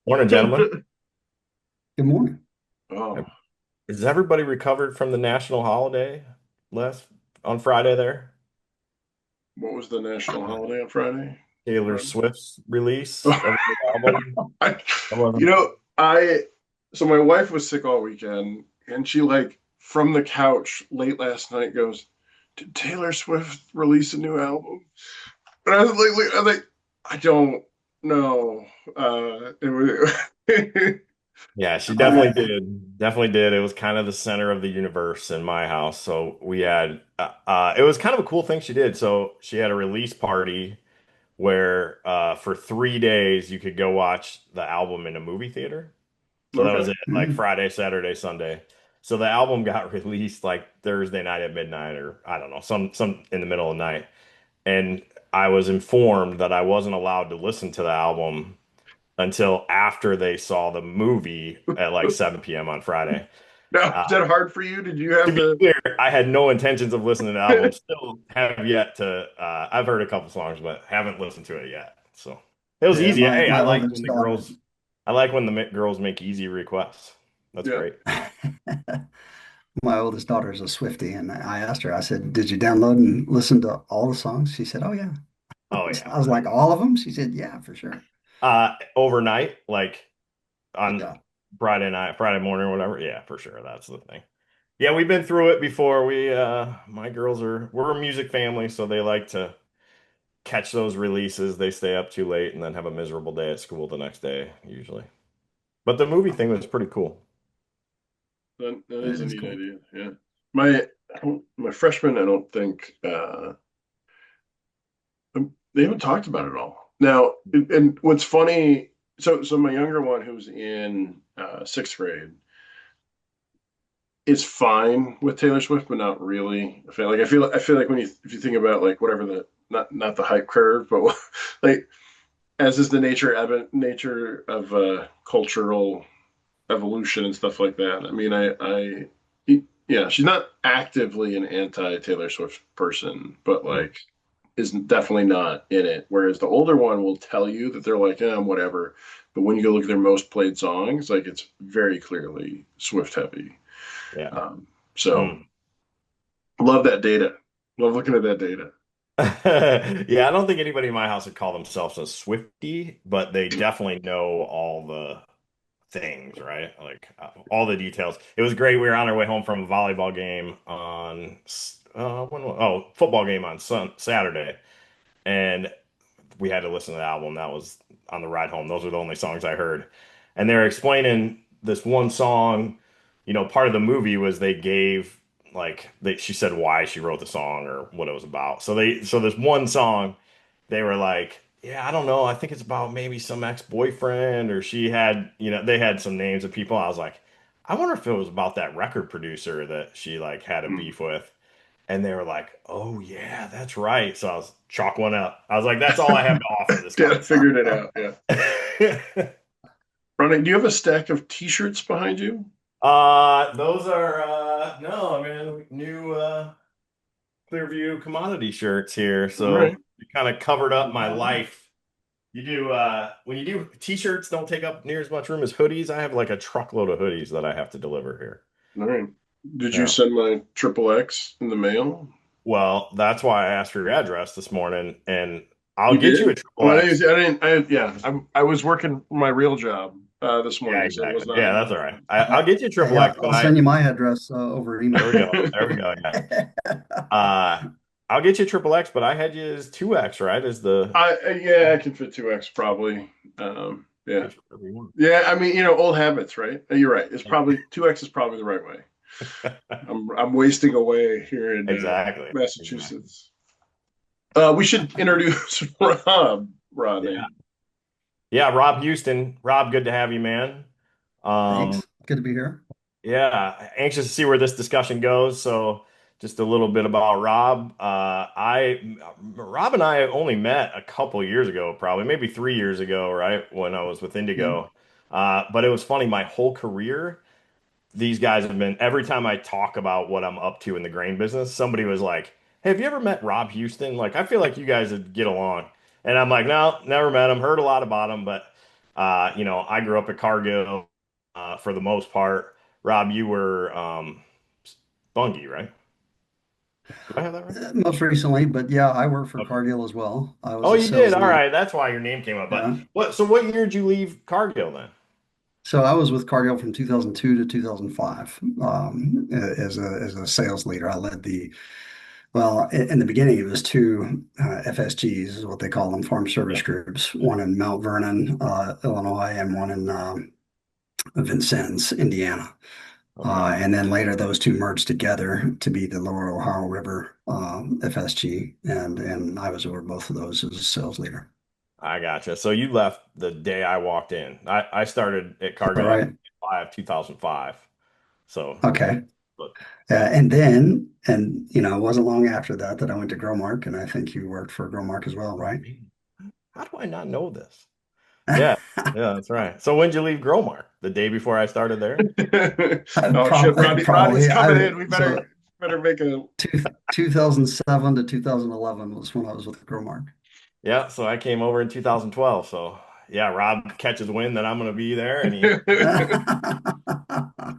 Morning, gentlemen. Good morning. Has Oh, everybody recovered from the national holiday last on Friday there? what was the national holiday on Friday? Taylor Friday? Swift's release of the album. I, That you wasn't. know, I so my wife was sick all weekend, and she like from the couch late last night goes, "Did Taylor Swift release a new album?" And I was like, I don't know. It was, Yeah, she definitely I did. Definitely did. It was kind of the center of the universe in my house. So we had it was kind of a cool thing she did. So she had a release party where for 3 days you could go watch the album in a movie theater. So that was okay. it, like Friday, Saturday, Sunday. So the album got released like Thursday night at midnight, or I don't know, some in the middle of the night. And I was informed that I wasn't allowed to listen to the album until after they saw the movie at like 7 p.m. on Friday. Now, Uh, is that hard for you? Did you to have be to? clear, I had no intentions of listening to the album. Still have yet to. I've heard a couple songs, but haven't listened to it yet. So it was yeah, easy. my Hey, my oldest daughter. I like when the girls make easy requests. That's Yeah. great. My oldest daughter is a Swiftie, and I asked her. I said, "Did you download and listen to all the songs?" She said, "Oh yeah." Oh So yeah, I was like, "All of them?" She said, "Yeah, for sure." overnight, like on Yeah, Friday night, Friday morning, or whatever. Yeah, for sure. That's the thing. Yeah, we've been through it before. My girls we're a music family, so they like to catch those releases. They stay up too late and then have a miserable day at school the next day, usually. But the movie thing was pretty cool. That it is a is neat cool. idea. Yeah. My my freshman, I don't think they haven't talked about it all. Now, and what's funny, so my younger one who's in sixth grade is fine with Taylor Swift, but not really. I feel like when you if you think about like whatever the not the hype curve, but like as is the nature of cultural evolution and stuff like that. I mean, yeah, she's not actively an anti Taylor Swift person, but Mm. like is definitely not in it. Whereas the older one will tell you that they're like, whatever. But when you go look at their most played songs, like it's very clearly Swift heavy. Yeah. Um, so Mm. love that data. Love looking at that data. Yeah, I don't think anybody in my house would call themselves a Swiftie, but they definitely know all the things, right? Like all the details. It was great. We were on our way home from a volleyball game on football game on Saturday, and we had to listen to the album. That was on the ride home. Those were the only songs I heard. And they were explaining this one song, part of the movie was they gave she said why she wrote the song or what it was about. So this one song, they were like, yeah, I don't know. I think it's about maybe some ex-boyfriend or she had, they had some names of people. I was like, I wonder if it was about that record producer that she like had a Mm. beef with. And they were like, "Oh yeah, that's right." So I was chalk one up. I was like, "That's all I have to offer this Yeah, figured it conversation." out. Yeah. Ronnie, do you have a stack of T-shirts behind you? Those are no, man, new Clearview commodity shirts here. All right. So it kind of covered up my life. You do when you do t-shirts don't take up near as much room as hoodies. I have like a truckload of hoodies that I have to deliver here. All right. Did you Yeah. send my triple X in the mail? Well, that's why I asked for your address this morning, and I'll You get you a did? triple Well, X. yeah, I was working my real job this Yeah, morning, so it was exactly. not Yeah, in that's my all right. Uh, I'll get you a hey, triple X, but I'll send you my address over there email. we go. There we go. Yeah. Uh, I'll get you a triple X, but I had you as 2X, right? As the yeah, I can fit 2X probably. Yeah. get you whatever you want. Yeah, I mean, old habits, right? You're right. It's probably 2X is probably the right way. I'm wasting away here in Exactly. Exactly. Massachusetts. We should introduce Rob Yeah. Rodney. Yeah, Rob Houston. Rob, good to have you, man. Um, Thanks. Good to be here. yeah, anxious to see where this discussion goes. So, just a little bit about Rob. Rob and I only met a couple years ago, probably maybe 3 years ago, right? When I was with Yeah. Indigo. But it was funny, my whole career, these guys have been, every time I talk about what I'm up to in the grain business, somebody was like, "Hey, have you ever met Rob Houston? Like, I feel like you guys would get along." And I'm like, "No, never met him. Heard a lot about him, but I grew up at Cargill for the most part. Rob, you were Bungie, right? Do I have that right? Most recently, but yeah, I worked for Okay. Cargill as well. I was Oh, a you did. sales All leader. right, that's why your name came up. But Yeah. what? So what year did you leave Cargill then? So I was with Cargill from 2002 to 2005 as a sales leader. I led well, in the beginning, it was two FSGs, is what they call them, Farm Service Yeah. Groups, one in Mount Vernon, Illinois, and one in Vincennes, Indiana. Okay. And then later, those two merged together to be the Lower Ohio River FSG, and I was over both of those as a sales leader. I gotcha. So you left the day I walked in. I started at All Cargill in right. 2005. So yeah, Okay. but And then, it wasn't long after that that I went to Growmark, and I think you worked for Growmark as well, right? man, how do I not know this? Yeah, yeah, that's right. So when did you leave Gromar? The day before I started there? Oh shit, Rodney's Probably coming in. We so better make a. 2007 to 2011 was when I was with Growmark. Yeah, so I came over in 2012. So yeah, Rob catches wind that I'm going to be there, and he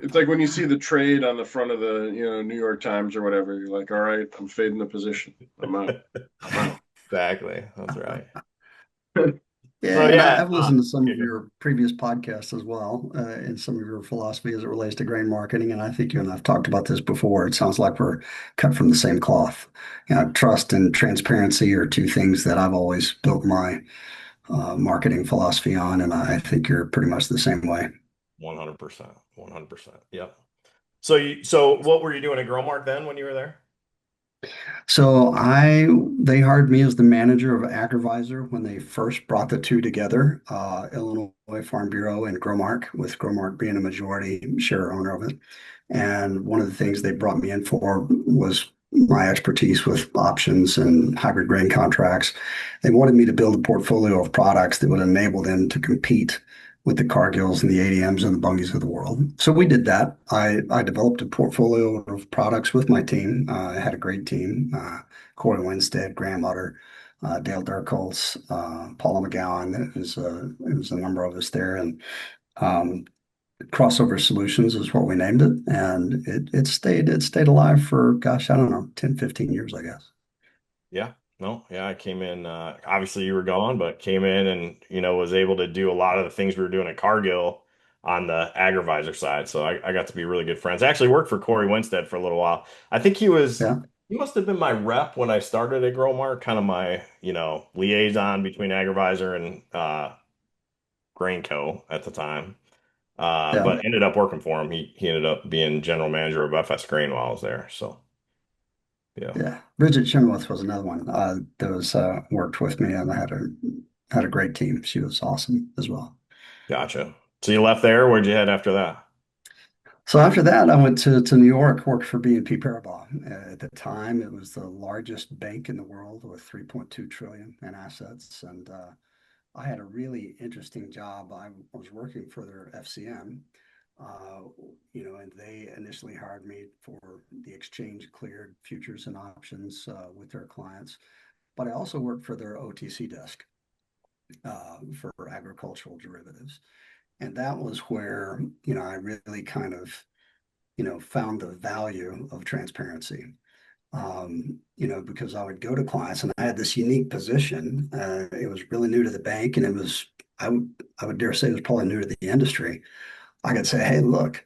It's like when you see the trade on the front of the New York Times or whatever. You're like, all right, I'm fading the position. I'm out. I'm out. exactly. That's right. So Yeah, and yeah, I've listened to some of your previous podcasts as well, and some of your philosophy as it relates to grain marketing. And I think you and I've talked about this before. It sounds like we're cut from the same cloth. Trust and transparency are two things that I've always built my marketing philosophy on, and I think you're pretty much the same way. 100%, 100%. Yep. So what were you doing at Gromart then when you were there? So they hired me as the manager of Agrivisor when they first brought the two together, Illinois Farm Bureau and Growmark, with Growmark being a majority share owner of it. And one of the things they brought me in for was my expertise with options and hybrid grain contracts. They wanted me to build a portfolio of products that would enable them to compete with the Cargills and the ADMs and the Bungies of the world. So we did that. I developed a portfolio of products with my team. I had a great team. Corey Winstead, Graham Utter, Dale Durkholz, Paula McGowan. It was a number of us there. And um, Crossover Solutions is what we named it. And it stayed alive for, gosh, I don't know, 10, 15 years, I guess. Yeah. No, yeah, I came in, obviously you were gone, but came in and, was able to do a lot of the things we were doing at Cargill on the agrivisor side. So I got to be really good friends. I actually worked for Corey Winstead for a little while. I think Yeah, he must have been my rep when I started at Growmark, kind of my, liaison between agrivisor and Grain Co. at the time. yeah. But ended up working for him. He ended up being general manager of FS Grain while I was there. So yeah, Yeah, Bridget Chenoweth was another one that was worked with me, and I had a great team. She was awesome as well. gotcha. So you left there. Where'd you head after that? So after that, I went to New York, worked for BNP Paribas. At the time, it was the largest bank in the world with 3.2 trillion in assets, and I had a really interesting job. I was working for their FCM, uh, and they initially hired me for the exchange cleared futures and options with their clients. But I also worked for their OTC desk for agricultural derivatives. And that was where, I really kind of, found the value of transparency. Because I would go to clients and I had this unique position. It was really new to the bank, and I would dare say it was probably new to the industry. I could say, hey, look,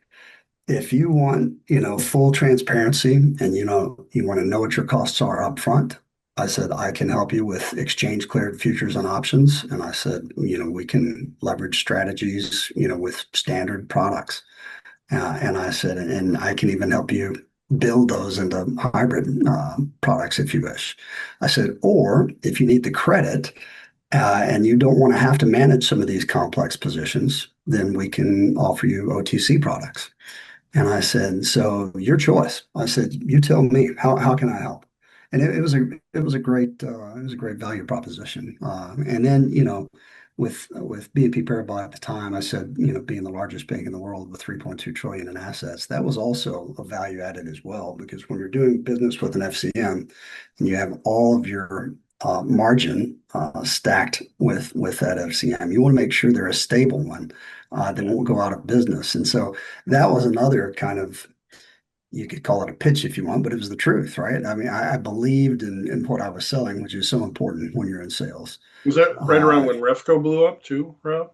if you want, full transparency and you want to know what your costs are up front, I said, I can help you with exchange cleared futures and options. And I said, we can leverage strategies, with standard products. And I said, and I can even help you build those into hybrid products if you wish. I said, or if you need the credit and you don't want to have to manage some of these complex positions, then we can offer you OTC products. And I said, so your choice. I said, you tell me, how can I help? And it was a great value proposition. And then, with BNP Paribas at the time, I said, being the largest bank in the world with 3.2 trillion in assets, that was also a value added as well, because when you're doing business with an FCM and you have all of your margin stacked with that FCM. You want to make sure they're a stable one that won't go out of business. And so that was another kind of, you could call it a pitch if you want, but it was the truth, right? I mean, I believed in what I was selling, which is so important when you're in sales. Was that right around Uh, when Refco blew up too, Rob?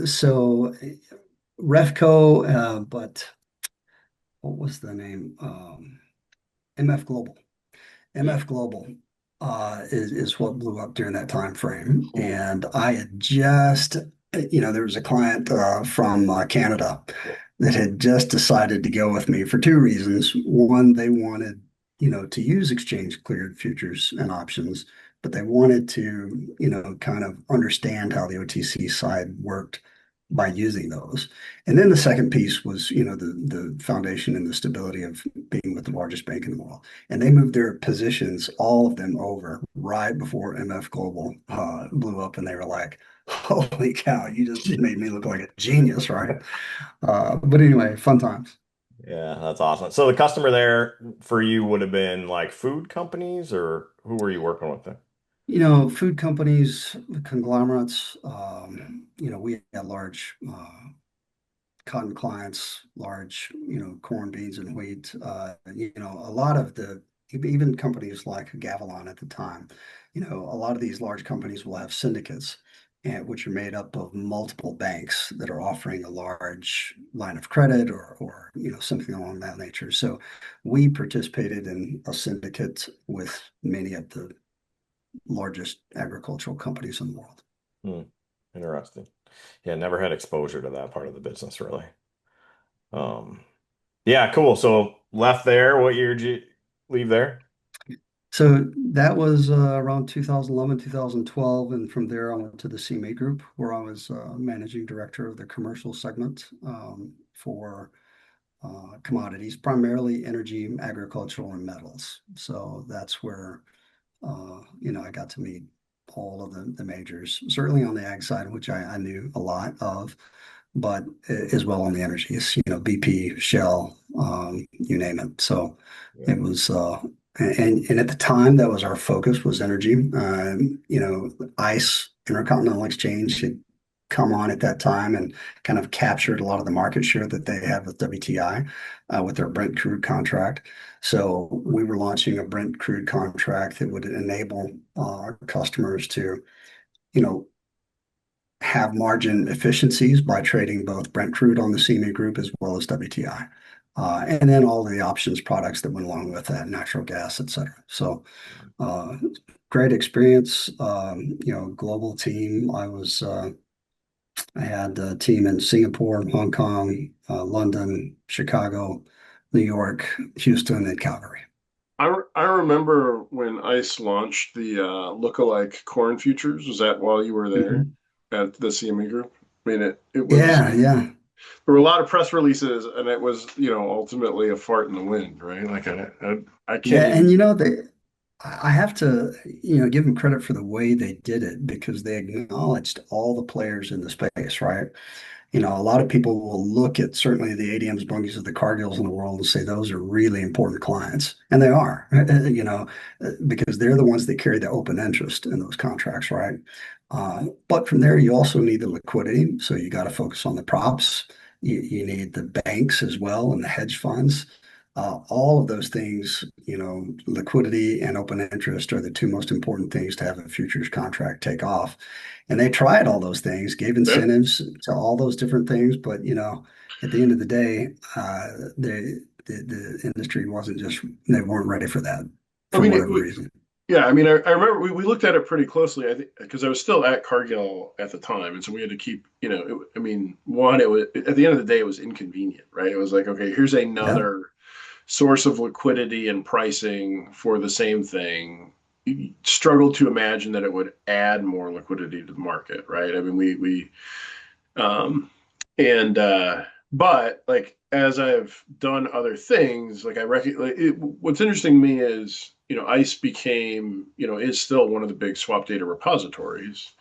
so Refco, but what was the name? MF Global. Yeah. MF Global is what blew up during that time frame. Cool. And I had just, there was a client from Canada that had just decided to go with me for two reasons. One, they wanted, to use exchange cleared futures and options, but they wanted to, kind of understand how the OTC side worked by using those. And then the second piece was, the foundation and the stability of being with the largest bank in the world. And they moved their positions, all of them over right before MF Global blew up. And they were like, holy cow, you just made me look like a genius, right? But anyway, fun times. Yeah, that's awesome. So the customer there for you would have been like food companies, or who were you working with there? Food companies, conglomerates, we had large cotton clients, large, corn, beans, and wheat. A lot of even companies like Gavilon at the time, a lot of these large companies will have syndicates, which are made up of multiple banks that are offering a large line of credit or something along that nature. So we participated in a syndicate with many of the largest agricultural companies in the world. Hmm, interesting. Yeah, never had exposure to that part of the business really. Um, yeah, cool. So left there. What year did you leave there? So that was around 2011, 2012. And from there, I went to the CME Group, where I was managing director of the commercial segment for commodities, primarily energy, agricultural, and metals. So that's where, I got to meet all of the majors, certainly on the ag side, which I knew a lot of, but as well on the energies, BP, Shell, you name it. So Yeah. it was, and at the time that was our focus was energy. ICE, Intercontinental Exchange, had come on at that time and kind of captured a lot of the market share that they had with WTI with their Brent crude contract. So we were launching a Brent crude contract that would enable our customers to, you know, have margin efficiencies by trading both Brent crude on the CME Group as well as WTI. And then all the options products that went along with that, natural gas, et cetera. So uh, great experience. Global team. I had a team in Singapore, Hong Kong, London, Chicago, New York, Houston, and Calgary. I remember when ICE launched the lookalike corn futures. Was that while you were there Mhm. at the CME Group? I mean, it was Yeah, yeah. there were a lot of press releases, and it was ultimately a fart in the wind, right? Like I can't Yeah, and even. I have to, give them credit for the way they did it because they acknowledged all the players in the space, right? A lot of people will look at certainly the ADMs, Bungies of the Cargills in the world and say those are really important clients. And they are, because they're the ones that carry the open interest in those contracts, right? But from there, you also need the liquidity. So you got to focus on the props. You need the banks as well and the hedge funds. All of those things, liquidity and open interest are the two most important things to have a futures contract take off. And they tried all those things, gave Yeah. incentives to all those different things, but at the end of the day, the industry wasn't just they weren't ready for that I for mean, whatever reason. yeah. I mean, I remember we looked at it pretty closely. I think because I was still at Cargill at the time, and so we had to keep. I mean, one, it was at the end of the day, it was inconvenient, right? It was like, okay, here's Yeah. another source of liquidity and pricing for the same thing. You struggled to imagine that it would add more liquidity to the market, right? I mean, we and but like as I've done other things, like I recognize what's interesting to me is ICE became is still one of the big swap data repositories.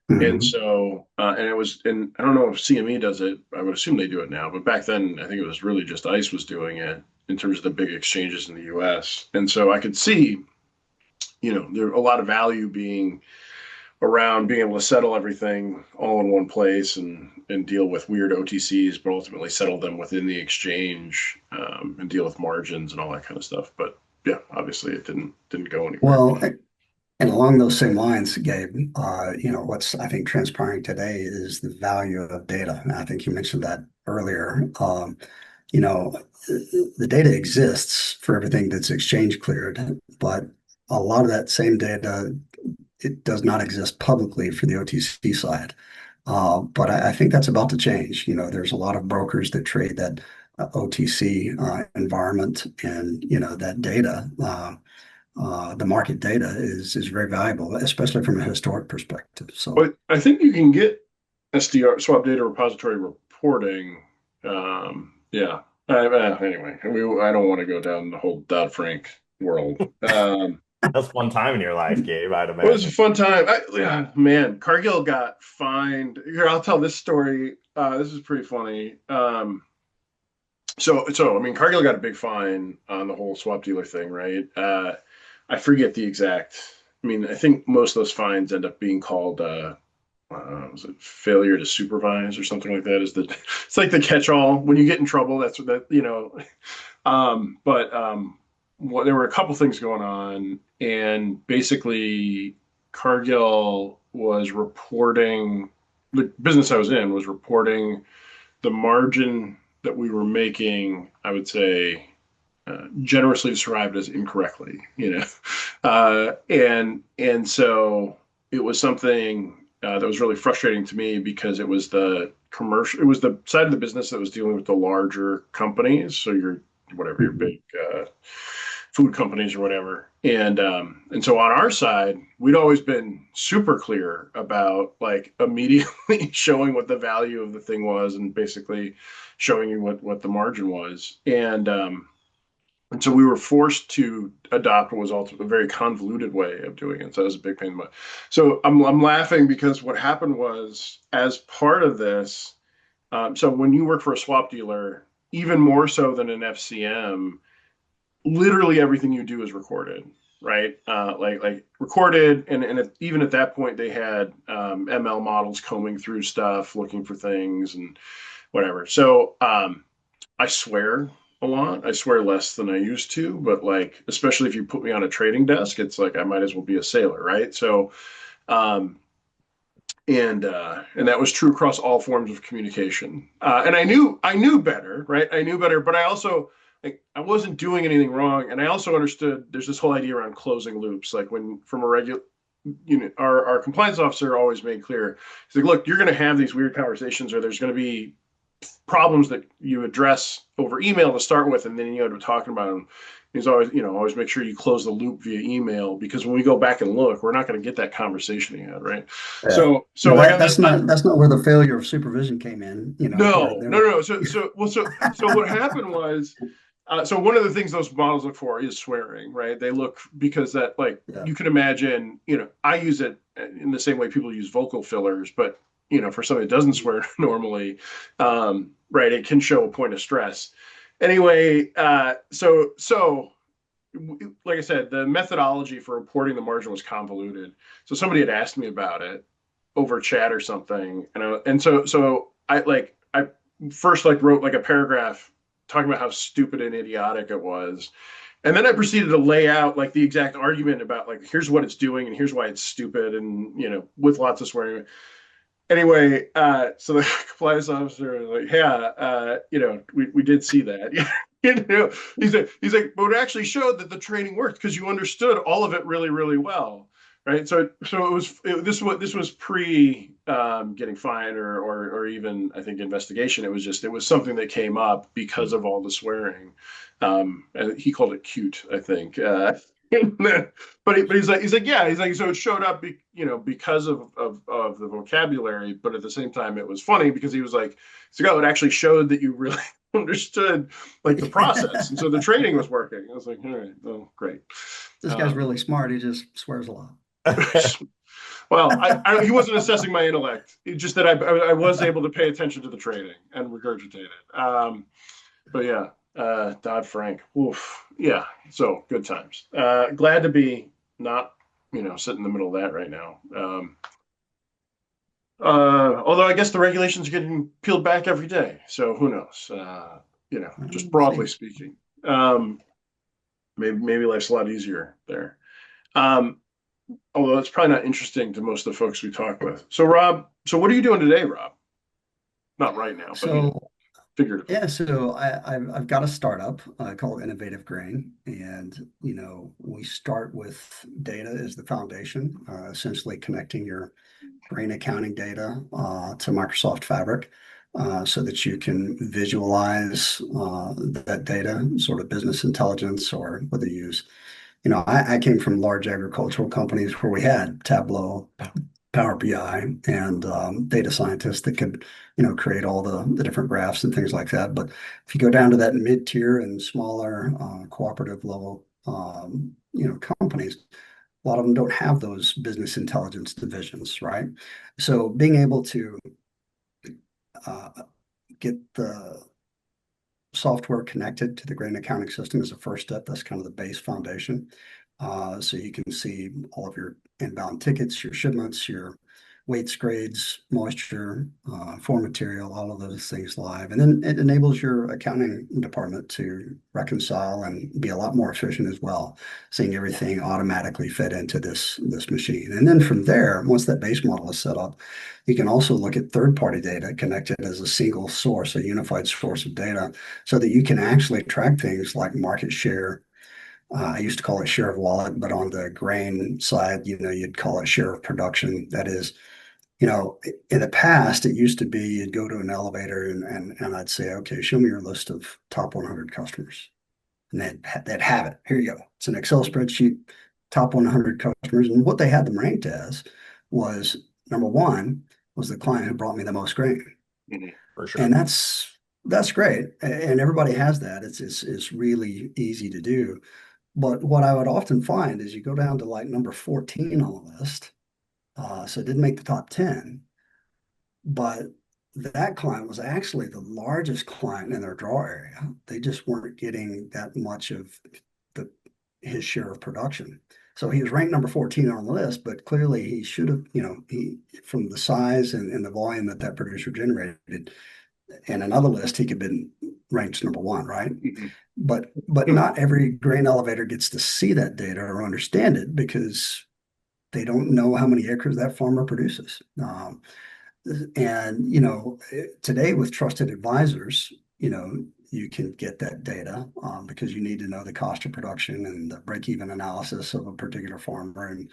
And Mhm. so, and it was, and I don't know if CME does it. I would assume they do it now, but back then, I think it was really just ICE was doing it in terms of the big exchanges in the US. And so I could see there a lot of value being around being able to settle everything all in one place and deal with weird OTCs, but ultimately settle them within the exchange, and deal with margins and all that kind of stuff. But yeah, obviously it didn't go anywhere. Well, and along those same lines, Gabe, what's I think transpiring today is the value of data. And I think you mentioned that earlier. You know, the data exists for everything that's exchange cleared, but a lot of that same data, it does not exist publicly for the OTC side. But I think that's about to change. There's a lot of brokers that trade that OTC environment, and that data, the market data is very valuable, especially from a historic perspective. So But I think you can get SDR swap data repository reporting. Yeah. Anyway, I don't want to go down the whole Dodd-Frank world. That's one time in your life, Gabe, I'd It was a imagine. fun time. Yeah, man, Cargill got fined. Here, I'll tell this story. This is pretty funny. So I mean, Cargill got a big fine on the whole swap dealer thing, right? I forget the exact. I mean, I think most of those fines end up being called was it failure to supervise or something like that? Is the it's like the catch-all when you get in trouble. That's what that. But there were a couple things going on, and basically Cargill was reporting the business I was in was reporting the margin that we were making. I would say generously described as incorrectly, and so it was something that was really frustrating to me because it was the side of the business that was dealing with the larger companies. So your mhm. big food companies or whatever. And so on our side, we'd always been super clear about like immediately showing what the value of the thing was and basically showing you what the margin was. And so we were forced to adopt what was ultimately a very convoluted way of doing it. So that was a big pain in the butt. So I'm laughing because what happened was, as part of this, so when you work for a swap dealer, even more so than an FCM, literally everything you do is recorded, right? Like recorded, and even at that point, they had ML models combing through stuff, looking for things and whatever. So I swear a lot. I swear less than I used to, but like especially if you put me on a trading desk, it's like I might as well be a sailor, right? So um, and that was true across all forms of communication. And I knew better, right? I knew better, but I also like I wasn't doing anything wrong, and I also understood there's this whole idea around closing loops. Like when from a regular, our compliance officer always made clear, he's like, look, you're going to have these weird conversations, or there's going to be problems that you address over email to start with, and then you end up talking about them. He's always make sure you close the loop via email because when we go back and look, we're not going to get that conversation you had, right? Yeah. So Well, like on that's that side, not where the failure of supervision came in, where no, they no, were. no. No. So what happened was, so one of the things those models look for is swearing, right? They look because that like Yeah. you can imagine, I use it in the same way people use vocal fillers, but for somebody that doesn't swear normally, right, it can show a point of stress. Anyway, so like I said, the methodology for reporting the margin was convoluted. So somebody had asked me about it over chat or something, and so I first like wrote like a paragraph talking about how stupid and idiotic it was, and then I proceeded to lay out like the exact argument about like here's what it's doing and here's why it's stupid, and with lots of swearing. Anyway, so the compliance officer was like, yeah, we did see that. He's like, but it actually showed that the training worked because you understood all of it really, really well, right? So this was pre getting fined or even I think investigation. It was something that came up because of all the swearing. And he called it cute, I think. But he's like yeah, he's like, so it showed up because of the vocabulary, but at the same time it was funny because he's like, oh, it actually showed that you really understood like the process, and so the training was working. I was like, all right, oh great. This guy's um really smart. He just swears a lot. well, he wasn't assessing my intellect. It's just that I was able to pay attention to the training and regurgitate it. But yeah, Dodd Frank. Oof. Yeah. So good times. Glad to be not, sit in the middle of that right now. Although I guess the regulations are getting peeled back every day, so who knows? Just We'll broadly see. speaking, um, maybe life's a lot easier there. Um, Although it's probably not interesting to most of the folks we talk with. So Rob, so what are you doing today, Rob? Not right now, but So figuratively. yeah, so I've got a startup called Innovative Grain, and we start with data as the foundation, essentially connecting your grain accounting data to Microsoft Fabric, so that you can visualize that data, sort of business intelligence, or whether you use, I came from large agricultural companies where we had Tableau, Power BI, and data scientists that could, create all the different graphs and things like that. But if you go down to that mid-tier and smaller cooperative level, companies, a lot of them don't have those business intelligence divisions, right? So being able to uh, get the software connected to the grain accounting system is the first step. That's kind of the base foundation. So you can see all of your inbound tickets, your shipments, your weights, grades, moisture, form material, all of those things live. And then it enables your accounting department to reconcile and be a lot more efficient as well, seeing everything automatically fed into this machine. And then from there, once that base model is set up, you can also look at third-party data connected as a single source, a unified source of data, so that you can actually track things like market share. I used to call it share of wallet, but on the grain side, you'd call it share of production. That is, in the past, it used to be you'd go to an elevator and I'd say, okay, show me your list of top 100 customers. And they'd have it. Here you go. It's an Excel spreadsheet, top 100 customers. And what they had them ranked as was number one was the client who brought me the most grain. Mhm. For And sure. that's great. And everybody has that. It's really easy to do. But what I would often find is you go down to like number 14 on the list. So it didn't make the top 10, but that client was actually the largest client in their draw area. They just weren't getting that much of the his share of production. So he was ranked number 14 on the list, but clearly he should have, he from the size and the volume that that producer generated, in another list, he could have been ranked number one, right? Mhm. But not every grain elevator gets to see that data or understand it because they don't know how many acres that farmer produces. And today with trusted advisors, you can get that data because you need to know the cost of production and the break-even analysis of a particular farmer, and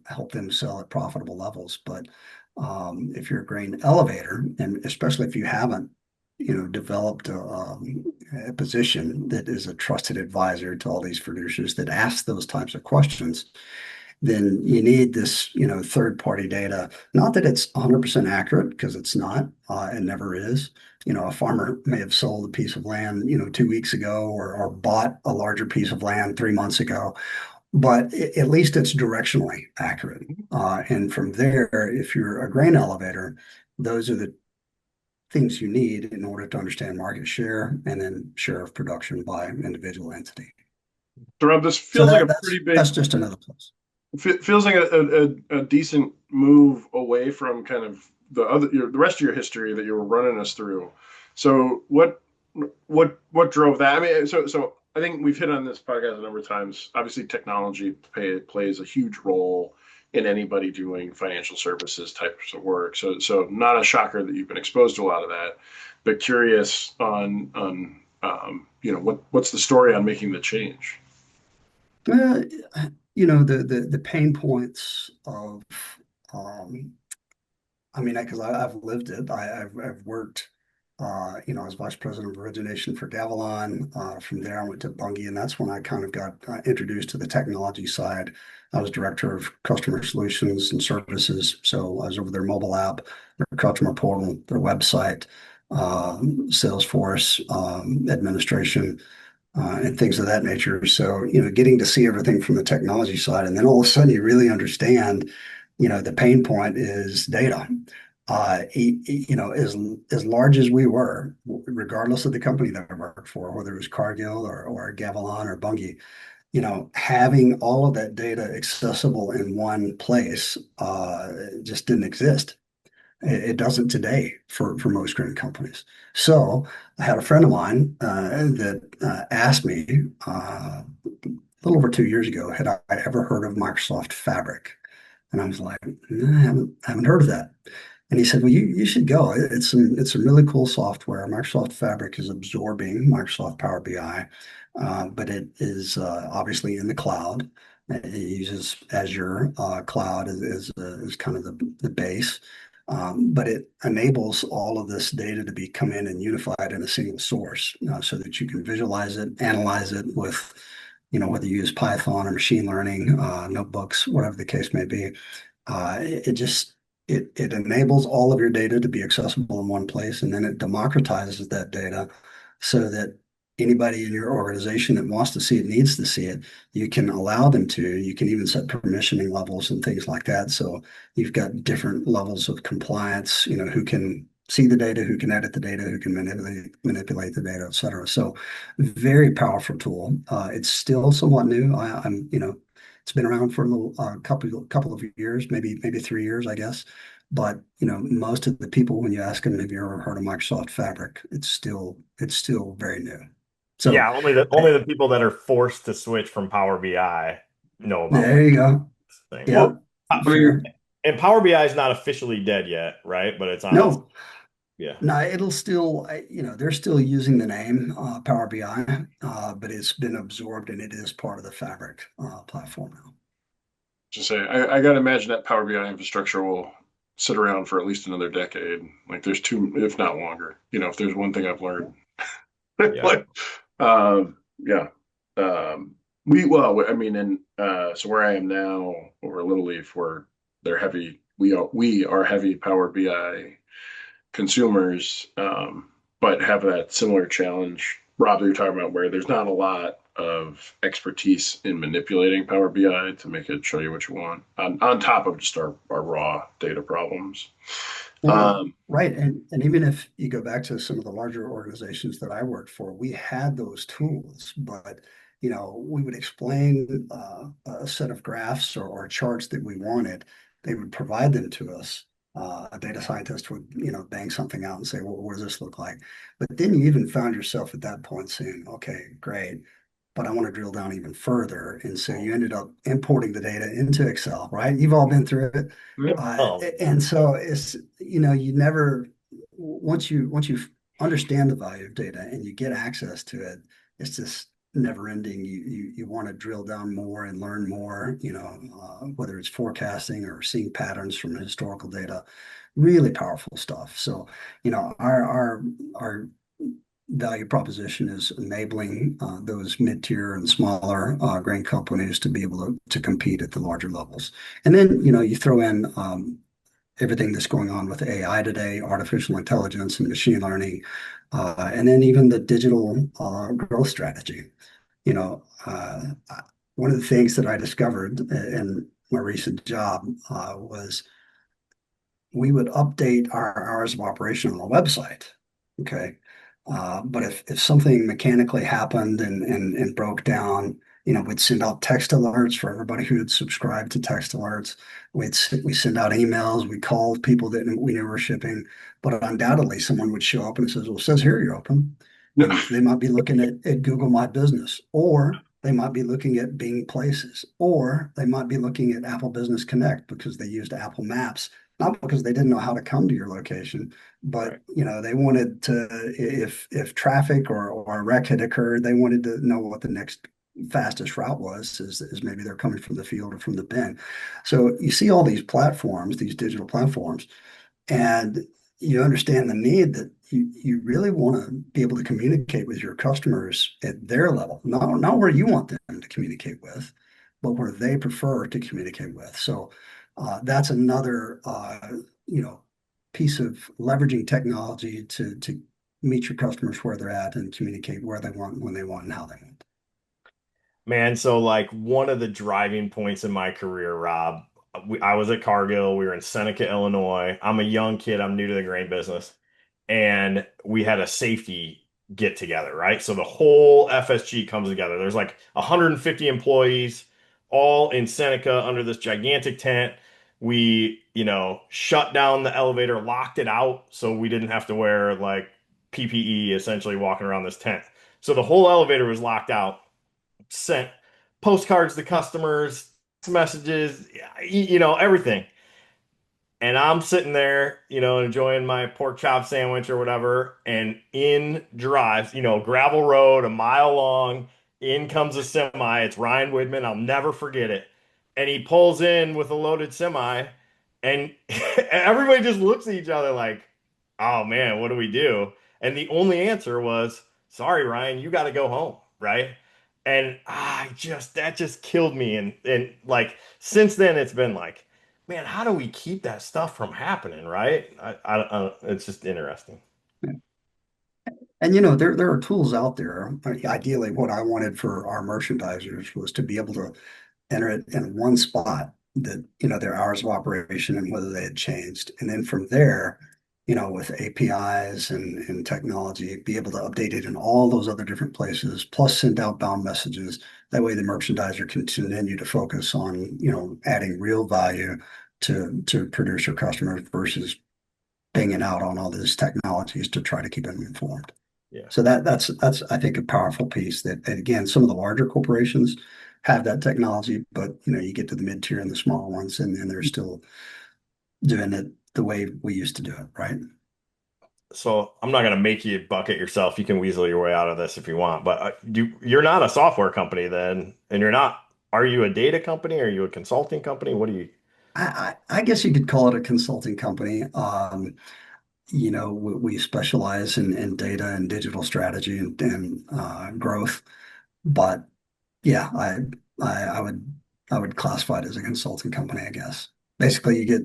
help them sell at profitable levels. But if you're a grain elevator, and especially if you haven't developed a position that is a trusted advisor to all these producers that ask those types of questions, then you need this, third party data. Not that it's 100% accurate, because it's not, it never is. A farmer may have sold a piece of land, 2 weeks ago, or bought a larger piece of land 3 months ago, but at least it's directionally accurate. And from there, if you're a grain elevator, those are the things you need in order to understand market share and then share of production by individual entity. So Rob, this So feels like a that's pretty that's big, just another place. feels like a decent move away from kind of the rest of your history that you were running us through. So what drove that? I mean, so I think we've hit on this podcast a number of times. Obviously, technology plays a huge role in anybody doing financial services types of work. So not a shocker that you've been exposed to a lot of that, but curious on what's the story on making the change. Uh, the pain points of, um, I mean, because I've lived it. I've worked, as vice president of origination for Gavilon. From there, I went to Bungie, and that's when I kind of got introduced to the technology side. I was director of customer solutions and services, so I was over their mobile app, their customer portal, their website, Salesforce administration, and things of that nature. So, getting to see everything from the technology side, and then all of a sudden you really understand, the pain point is data. As large as we were, regardless of the company that I worked for, whether it was Cargill or Gavilon or Bungie, having all of that data accessible in one place just didn't exist. It doesn't today for most green companies. So I had a friend of mine that asked me a little over 2 years ago, had I ever heard of Microsoft Fabric? And I was like, "No, I haven't heard of that." And he said, "Well, you should go. It's some really cool software. Microsoft Fabric is absorbing Microsoft Power BI, but it is obviously in the cloud. It uses Azure cloud as kind of the base, but it enables all of this data to be come in and unified in a single source, so that you can visualize it, analyze it with, whether you use Python or machine learning notebooks, whatever the case may be. It just it enables all of your data to be accessible in one place, and then it democratizes that data so that anybody in your organization that wants to see it, needs to see it, you can allow them to. You can even set permissioning levels and things like that. So you've got different levels of compliance, who can see the data, who can edit the data, who can manipulate the data, et cetera. So very powerful tool. It's still somewhat new. It's been around for a little couple of years, maybe 3 years, I guess. But most of the people, when you ask them, have you ever heard of Microsoft Fabric? It's still very new. So Yeah, only the people that are forced to switch from Power BI know about there you go. this thing. Yeah, Well, I fair. mean, And Power BI is not officially dead yet, right? But it's on its No, yeah. no, it'll still, they're still using the name Power BI, but it's been absorbed and it is part of the Fabric platform now. just say, I got to imagine that Power BI infrastructure will sit around for at least another decade. Like there's two, if not longer. If there's one thing I've learned, Yeah. like, yeah. I mean, and so where I am now over Little Leaf, where they're heavy, we are heavy Power BI consumers, but have that similar challenge, Rob, that you're talking about, where there's not a lot of expertise in manipulating Power BI to make it show you what you want, on top of just our raw data problems. Well, Um, right. And even if you go back to some of the larger organizations that I worked for, we had those tools, but we would explain a set of graphs or charts that we wanted. They would provide them to us. A data scientist would, bang something out and say, well, what does this look like? But then you even found yourself at that point saying, okay, great, but I want to drill down even further. And so you ended up importing the data into Excel, right? You've all been through it. yeah. And so it's, you never, once you understand the value of data and you get access to it, it's just never ending. You want to drill down more and learn more, whether it's forecasting or seeing patterns from historical data, really powerful stuff. So, our value proposition is enabling those mid-tier and smaller grain companies to be able to compete at the larger levels. And then, you throw in everything that's going on with AI today, artificial intelligence and machine learning, and then even the digital growth strategy. You know, uh, One of the things that I discovered in my recent job was we would update our hours of operation on the website. Okay. But if something mechanically happened and broke down, we'd send out text alerts for everybody who had subscribed to text alerts. We send out emails. We called people that we knew were shipping, but undoubtedly someone would show up and says, "Well, it says here you're open," and they might be looking at Google My Business, or they might be looking at Bing Places, or they might be looking at Apple Business Connect because they used Apple Maps, not because they didn't know how to come to your location, but Right. they wanted to, if traffic or a wreck had occurred, they wanted to know what the next fastest route was, is maybe they're coming from the field or from the bin. So you see all these platforms, these digital platforms, and you understand the need that you really want to be able to communicate with your customers at their level, not where you want them to communicate with, but where they prefer to communicate with. So that's another piece of leveraging technology to meet your customers where they're at and communicate where they want, when they want, and how they want. Man, so like one of the driving points in my career, Rob, I was at Cargill. We were in Seneca, Illinois. I'm a young kid. I'm new to the grain business. And we had a safety get together, right? So the whole FSG comes together. There's like 150 employees all in Seneca under this gigantic tent. We, shut down the elevator, locked it out so we didn't have to wear like PPE essentially walking around this tent. So the whole elevator was locked out, sent postcards to customers, messages, everything. And I'm sitting there, enjoying my pork chop sandwich or whatever. And in drives, gravel road, a mile long. In comes a semi. It's Ryan Widman. I'll never forget it. And he pulls in with a loaded semi. And everybody just looks at each other like, oh man, what do we do? And the only answer was, sorry, Ryan, you got to go home. Right. And that just killed me. And like, since then, it's been like, man, how do we keep that stuff from happening, right? It's just interesting. And there are tools out there. Ideally, what I wanted for our merchandisers was to be able to enter it in one spot that, their hours of operation and whether they had changed. And then from there, with APIs and technology, be able to update it in all those other different places, plus send outbound messages. That way the merchandiser can continue to focus on, adding real value to producer customers versus banging out on all these technologies to try to keep them informed. Yeah. So that's I think a powerful piece that, and again, some of the larger corporations have that technology, but you get to the mid tier and the smaller ones, and they're still doing it the way we used to do it, right? So I'm not gonna make you bucket yourself. You can weasel your way out of this if you want, but you're not a software company then, and you're not. Are you a data company? Are you a consulting company? What do you? I guess you could call it a consulting company. We specialize in data and digital strategy and growth, but yeah, I would classify it as a consulting company, I guess. Basically, you get,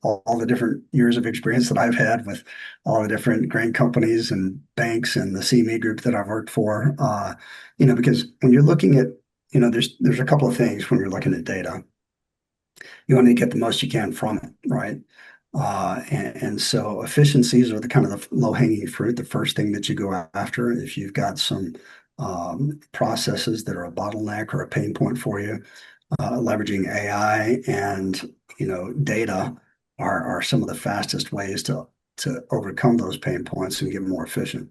all the different years of experience that I've had with all the different grain companies and banks and the CME group that I've worked for. Because when you're looking at, there's a couple of things when you're looking at data. You want to get the most you can from it, right? And so efficiencies are the kind of the low-hanging fruit, the first thing that you go after. If you've got some processes that are a bottleneck or a pain point for you, leveraging AI and data are some of the fastest ways to overcome those pain points and get more efficient.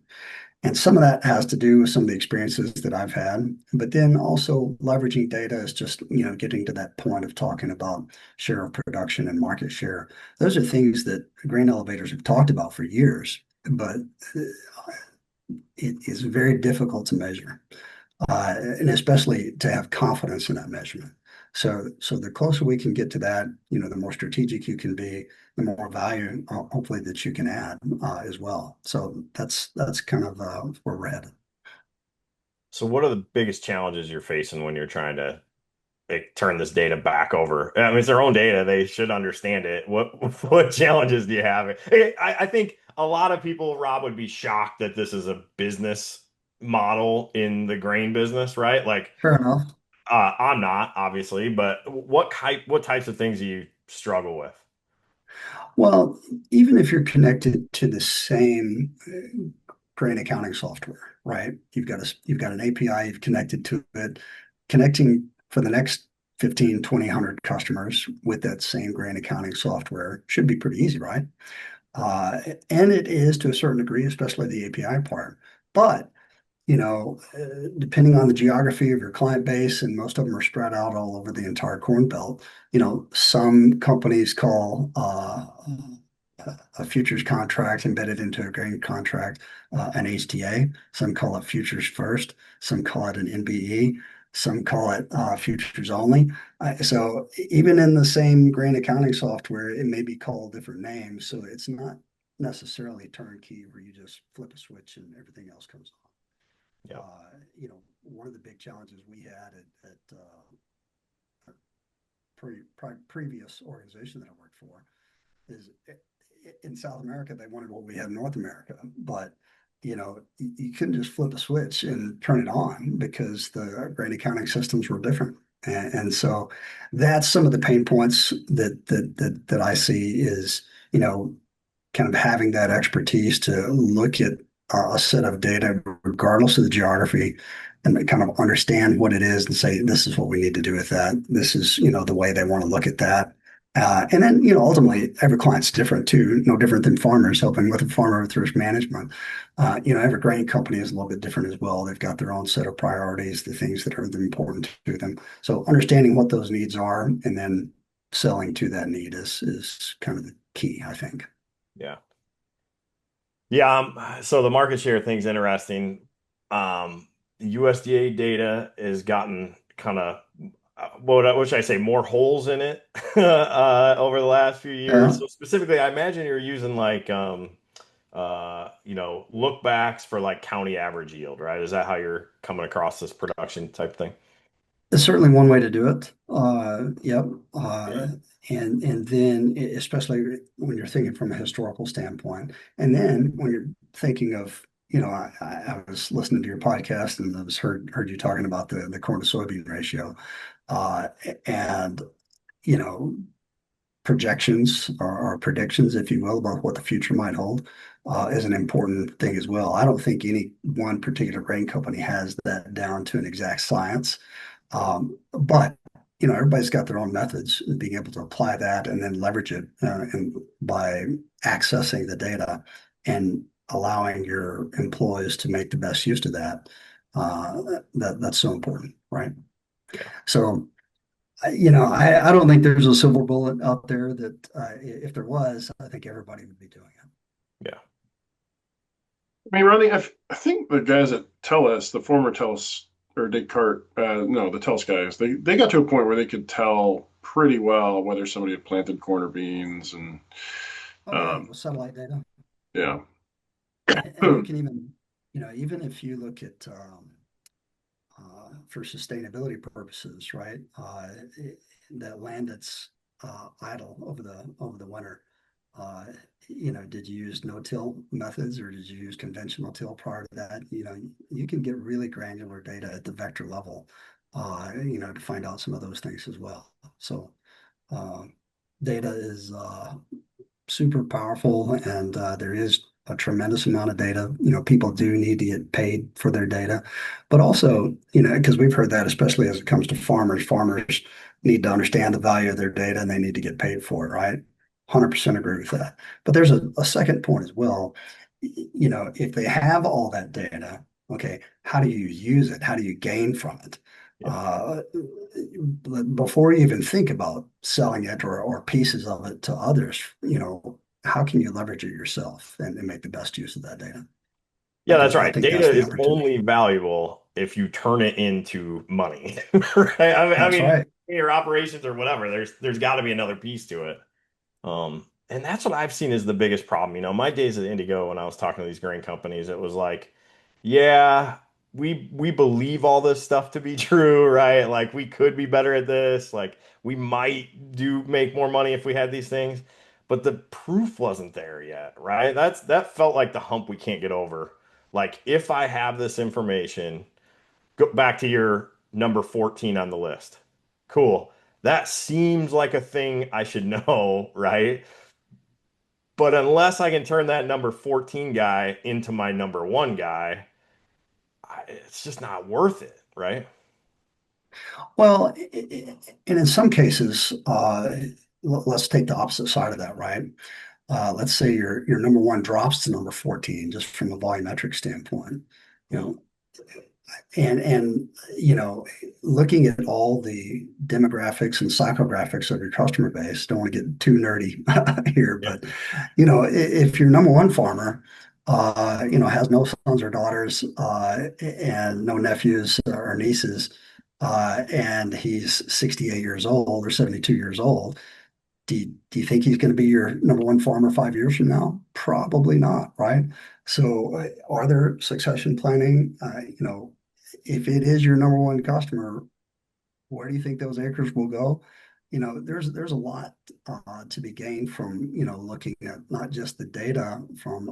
And some of that has to do with some of the experiences that I've had, but then also leveraging data is just, getting to that point of talking about share of production and market share. Those are things that grain elevators have talked about for years, but it is very difficult to measure, and especially to have confidence in that measurement. So the closer we can get to that, the more strategic you can be, the more value, hopefully, that you can add as well. So that's kind of where we're headed. So what are the biggest challenges you're facing when you're trying to turn this data back over? I mean, it's their own data. They should understand it. What challenges do you have? I think a lot of people, Rob, would be shocked that this is a business model in the grain business, right? Like, Fair enough. I'm not, obviously, but what types of things do you struggle with? Well, even if you're connected to the same grain accounting software, right? You've got an API, you've connected to it, connecting for the next 15, 20, 100 customers with that same grain accounting software should be pretty easy, right? And it is to a certain degree, especially the API part. But depending on the geography of your client base, and most of them are spread out all over the entire Corn Belt, some companies call a futures contract embedded into a grain contract an HTA. Some call it futures first. Some call it an NBE. Some call it futures only. So even in the same grain accounting software, it may be called different names. So it's not necessarily turnkey where you just flip a switch and everything else comes on. Yeah. One of the big challenges we had at previous organization that I worked for is in South America, they wanted what we had in North America, but you couldn't just flip a switch and turn it on because the grain accounting systems were different. And so that's some of the pain points that I see is, kind of having that expertise to look at a set of data, regardless of the geography, and kind of understand what it is and say, this is what we need to do with that. This is, the way they want to look at that. And then, ultimately, every client's different too, no different than farmers helping with a farmer with risk management. Every grain company is a little bit different as well. They've got their own set of priorities, the things that are important to them. So understanding what those needs are and then selling to that need is kind of the key, I think. Yeah. Yeah, so the market share thing's interesting. USDA data has gotten kind of what should I say, more holes in it over the last few years. Yeah. So specifically, I imagine you're using like look backs for like county average yield, right? Is that how you're coming across this production type thing? It's certainly one way to do it. Yep. Yeah. And then especially when you're thinking from a historical standpoint, and then when you're thinking of, I was listening to your podcast and I was heard you talking about the corn to soybean ratio, uh, and you know projections or predictions, if you will, about what the future might hold, is an important thing as well. I don't think any one particular grain company has that down to an exact science. But everybody's got their own methods of being able to apply that and then leverage it and by accessing the data and allowing your employees to make the best use of that. That's so important, right? Yeah. So, I don't think there's a silver bullet out there that if there was, I think everybody would be doing it. Yeah. I mean, Rodney, I think the guys at TELUS, the former TELUS or Descartes, no, the TELUS guys, they got to a point where they could tell pretty well whether somebody had planted corn or beans, and Oh yeah, um, with satellite data. yeah. And you can even, even if you look at for sustainability purposes, right? That land that's idle over the winter. Uh, did you use no-till methods or did you use conventional till prior to that? You can get really granular data at the vector level, to find out some of those things as well. So uh, data is super powerful, and there is a tremendous amount of data. People do need to get paid for their data, but also, because we've heard that, especially as it comes to farmers, farmers need to understand the value of their data and they need to get paid for it, right? 100% agree with that. But there's a second point as well. If they have all that data, okay, how do you use it? How do you gain from it? Yeah. Uh, Before you even think about selling it or pieces of it to others, how can you leverage it yourself and make the best use of that data? Yeah, that's I right. think Data that's the is opportunity. only valuable if you turn it into money, right? I That's mean, right. your operations or whatever, there's got to be another piece to it. And that's what I've seen is the biggest problem. My days at Indigo when I was talking to these grain companies, it was like, yeah, we believe all this stuff to be true, right? Like we could be better at this. Like we might do make more money if we had these things, but the proof wasn't there yet, right? That felt like the hump we can't get over. Like if I have this information, go back to your number 14 on the list. Cool. That seems like a thing I should know, right? But unless I can turn that number 14 guy into my number one guy, it's just not worth it, right? Well, and in some cases, let's take the opposite side of that, right? Let's say your number one drops to number 14, just from a volumetric standpoint. You Mm. know, and looking at all the demographics and psychographics of your customer base, don't want to get too nerdy here, Yeah. but if your number one farmer has no sons or daughters and no nephews or nieces, and he's 68 years old or 72 years old, do you think he's going to be your number one farmer 5 years from now? Probably not, right? So, are there succession planning? If it is your number one customer, where do you think those acres will go? There's a lot to be gained from looking at not just the data from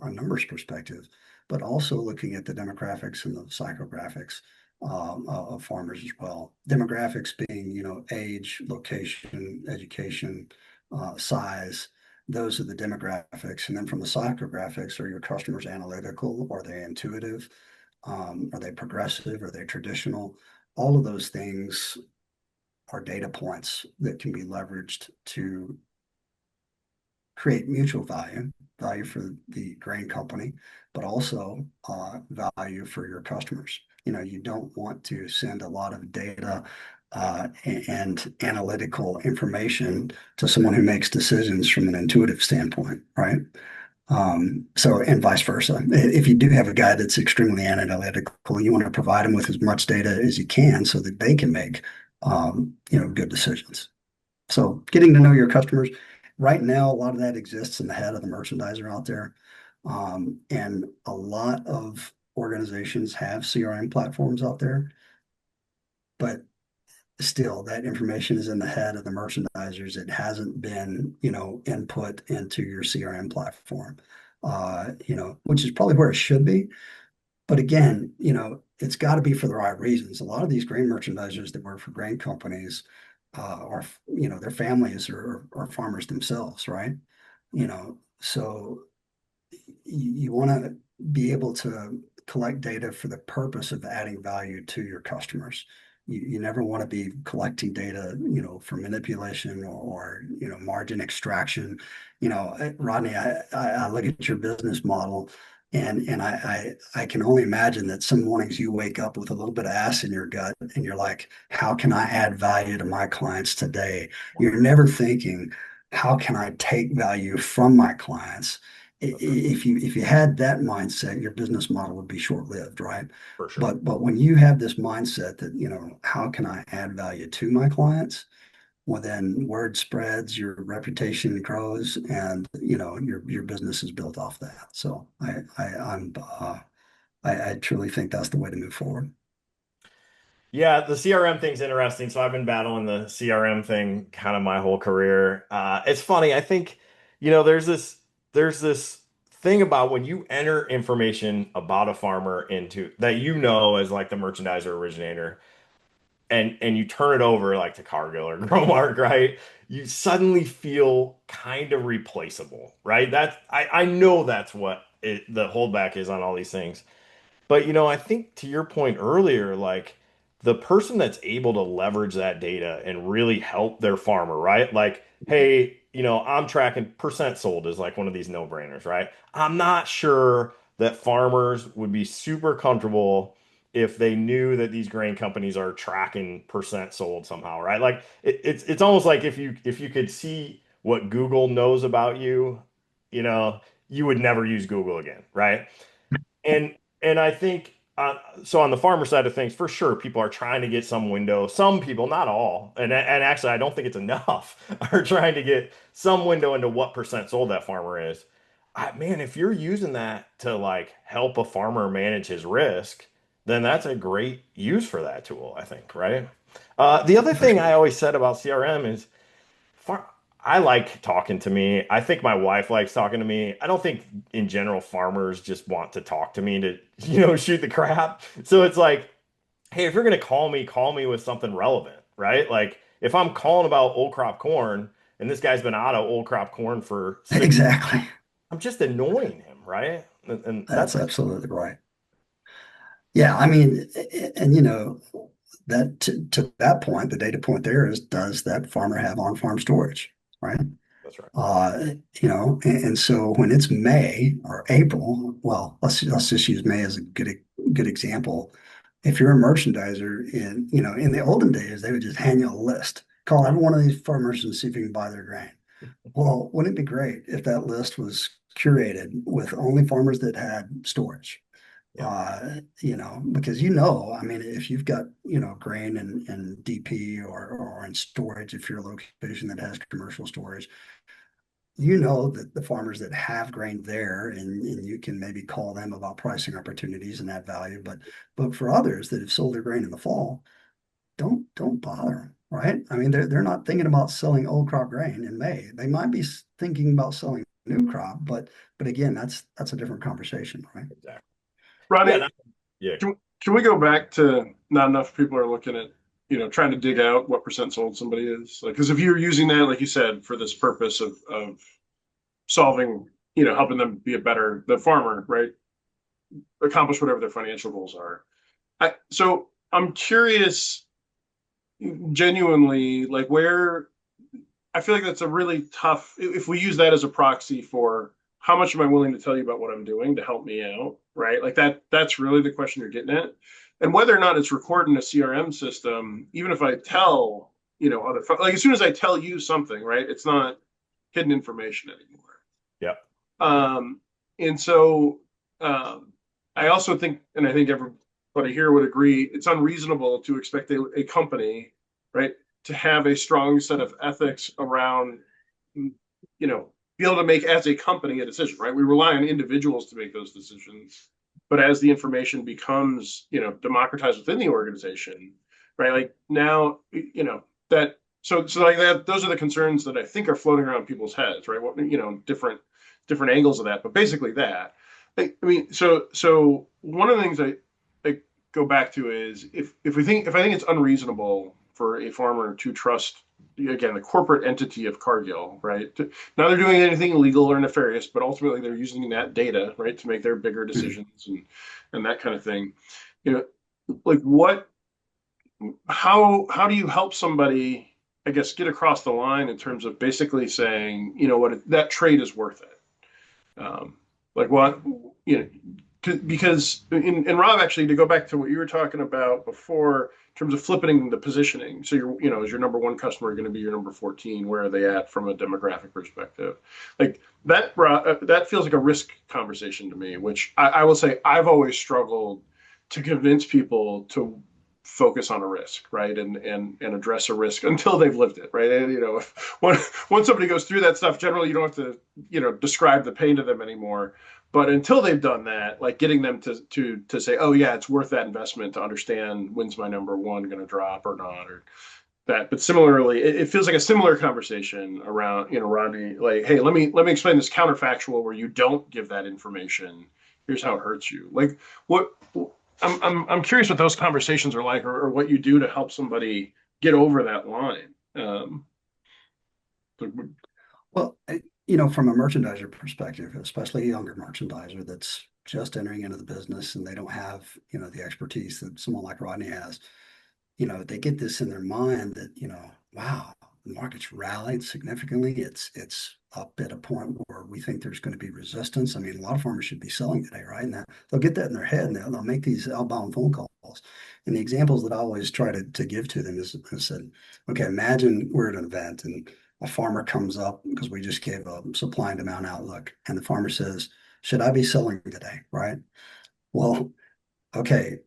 a numbers perspective, but also looking at the demographics and the psychographics of farmers as well. Demographics being age, location, education, size, those are the demographics. And then from the psychographics, are your customers analytical? Are they intuitive? Are they progressive? Are they traditional? All of those things are data points that can be leveraged to create mutual value, value for the grain company, but also value for your customers. You don't want to send a lot of data and analytical information to someone who makes decisions from an intuitive standpoint, right? And vice versa. If you do have a guy that's extremely analytical, you want to provide him with as much data as you can so that they can make, good decisions. So getting to know your customers, right now, a lot of that exists in the head of the merchandiser out there. And a lot of organizations have CRM platforms out there, but still that information is in the head of the merchandisers. It hasn't been, input into your CRM platform, which is probably where it should be. But again, it's got to be for the right reasons. A lot of these grain merchandisers that work for grain companies are, their families are farmers themselves, right? So you want to be able to collect data for the purpose of adding value to your customers. You never want to be collecting data, for manipulation or margin extraction. Rodney, I look at your business model and I can only imagine that some mornings you wake up with a little bit of ass in your gut and you're like, how can I add value to my clients today? You're never thinking, how can I take value from my clients? If you had that mindset, your business model would be short-lived, right? For sure. But when you have this mindset that, how can I add value to my clients? Well, then word spreads, your reputation grows, and your business is built off that. So I truly think that's the way to move forward. Yeah, the CRM thing's interesting. So I've been battling the CRM thing kind of my whole career. It's funny. I think, there's this thing about when you enter information about a farmer into that as like the merchandiser originator, and you turn it over like to Cargill or Growmark, right? You suddenly feel kind of replaceable, right? I know that's what the holdback is on all these things. But I think to your point earlier, like the person that's able to leverage that data and really help their farmer, right? Like, hey, I'm tracking percent sold is like one of these no-brainers, right? I'm not sure that farmers would be super comfortable if they knew that these grain companies are tracking percent sold somehow, right? Like it's almost like if you could see what Google knows about you, you know, you would never use Google again, right? And I think so on the farmer side of things, for sure, people are trying to get some window. Some people, not all, and actually, I don't think it's enough, are trying to get some window into what percent sold that farmer is. Man, if you're using that to like help a farmer manage his risk, then that's a great use for that tool, I think, right? The other For thing sure. I always said about CRM is Far I like talking to me. I think my wife likes talking to me. I don't think in general farmers just want to talk to me to, shoot the crap. So it's like, hey, if you're gonna call me with something relevant, right? Like if I'm calling about old crop corn and this guy's been out of old crop corn for 6 months, Exactly. I'm just annoying him, right? And That's that's it. absolutely right. Yeah, I mean, and that to that point, the data point there is, does that farmer have on-farm storage, right? That's right. And so when it's May or April, well, let's just use May as a good example. If you're a merchandiser in the olden days, they would just hand you a list. Call every one of these farmers and see if you can buy their grain. Well, wouldn't it be great if that list was curated with only farmers that had storage? Yeah. Because I mean, if you've got, grain and DP or in storage, if you're a location that has commercial storage, that the farmers that have grain there and you can maybe call them about pricing opportunities and add value. But for others that have sold their grain in the fall, don't bother, right? I mean, they're not thinking about selling old crop grain in May. They might be thinking about selling new crop, but again, that's a different conversation, right? Exactly. Yeah. Ronnie, Yeah. can we go back to not enough people are looking at, trying to dig out what percent sold somebody is? Like, because if you're using that, like you said, for this purpose of solving, helping them be a better the farmer, right? Accomplish whatever their financial goals are. So I'm curious, genuinely, like where I feel like that's a really tough. If we use that as a proxy for how much am I willing to tell you about what I'm doing to help me out, right? Like that's really the question you're getting at, and whether or not it's recorded in a CRM system. Even if I tell, other like as soon as I tell you something, right, it's not hidden information anymore. Yep. Um, and so I also think, and I think everybody here would agree, it's unreasonable to expect a company, right, to have a strong set of ethics around, be able to make as a company a decision, right? We rely on individuals to make those decisions, but as the information becomes, democratized within the organization, right? Like now, that so like that, those are the concerns that I think are floating around people's heads, right? What different angles of that, but basically that. I mean, so one of the things I go back to is if I think it's unreasonable for a farmer to trust again the corporate entity of Cargill, right? Now they're doing anything illegal or nefarious, but ultimately they're using that data, right, to make their bigger decisions and that kind of thing. You know, like what how do you help somebody, I guess, get across the line in terms of basically saying, what that trade is worth it? Like what you because in Rob, actually, to go back to what you were talking about before in terms of flipping the positioning. So is your number one customer going to be your number 14? Where are they at from a demographic perspective? Like that feels like a risk conversation to me, which I will say I've always struggled to convince people to focus on a risk, right, and address a risk until they've lived it, right. And, once somebody goes through that stuff, generally you don't have to describe the pain to them anymore. But until they've done that, like getting them to say, oh yeah, it's worth that investment to understand when's my number one going to drop or not, or that. But similarly, it feels like a similar conversation around, Rodney, like, hey, let me explain this counterfactual where you don't give that information. Here's how it hurts you. Like what I'm curious what those conversations are like, or what you do to help somebody get over that line. Well, from a merchandiser perspective, especially a younger merchandiser that's just entering into the business and they don't have, the expertise that someone like Rodney has, they get this in their mind that, wow, the market's rallied significantly. It's up at a point where we think there's going to be resistance. I mean, a lot of farmers should be selling today, right? And they'll get that in their head and they'll make these outbound phone calls. And the examples that I always try to give to them is I said, okay, imagine we're at an event and a farmer comes up because we just gave a supply and demand outlook. And the farmer says, should I be selling today? Right. Well, okay,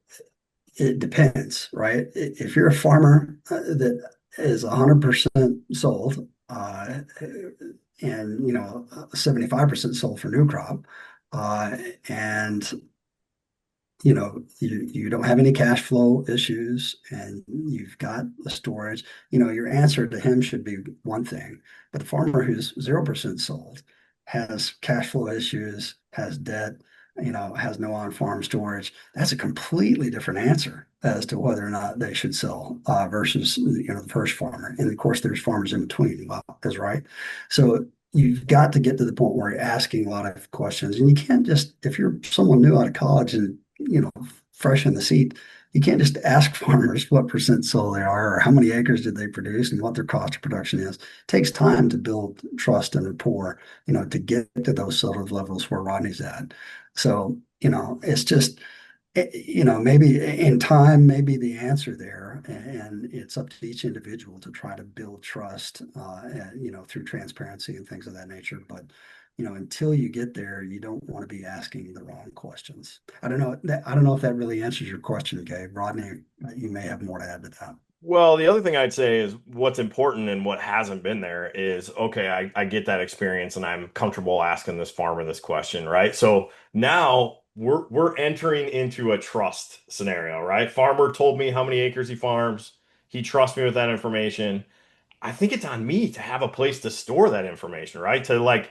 it depends, right? If you're a farmer that is 100% sold, and 75% sold for new crop, and you don't have any cash flow issues and you've got the storage, your answer to him should be one thing. But the farmer who's 0% sold has cash flow issues, has debt, has no on-farm storage. That's a completely different answer as to whether or not they should sell versus the first farmer. And of course, there's farmers in between. Well, is right. So you've got to get to the point where you're asking a lot of questions, and you can't just if you're someone new out of college and fresh in the seat, you can't just ask farmers what percent sold they are or how many acres did they produce and what their cost of production is. It takes time to build trust and rapport, to get to those sort of levels where Rodney's at. So, it's just, maybe in time, maybe the answer there, and it's up to each individual to try to build trust, through transparency and things of that nature. But until you get there, you don't want to be asking the wrong questions. I don't know if that really answers your question, Gabe. Rodney, you may have more to add to that. Well, the other thing I'd say is what's important and what hasn't been there is okay, I get that experience and I'm comfortable asking this farmer this question, right? So now we're entering into a trust scenario, right? Farmer told me how many acres he farms. He trusts me with that information. I think it's on me to have a place to store that information, right? To like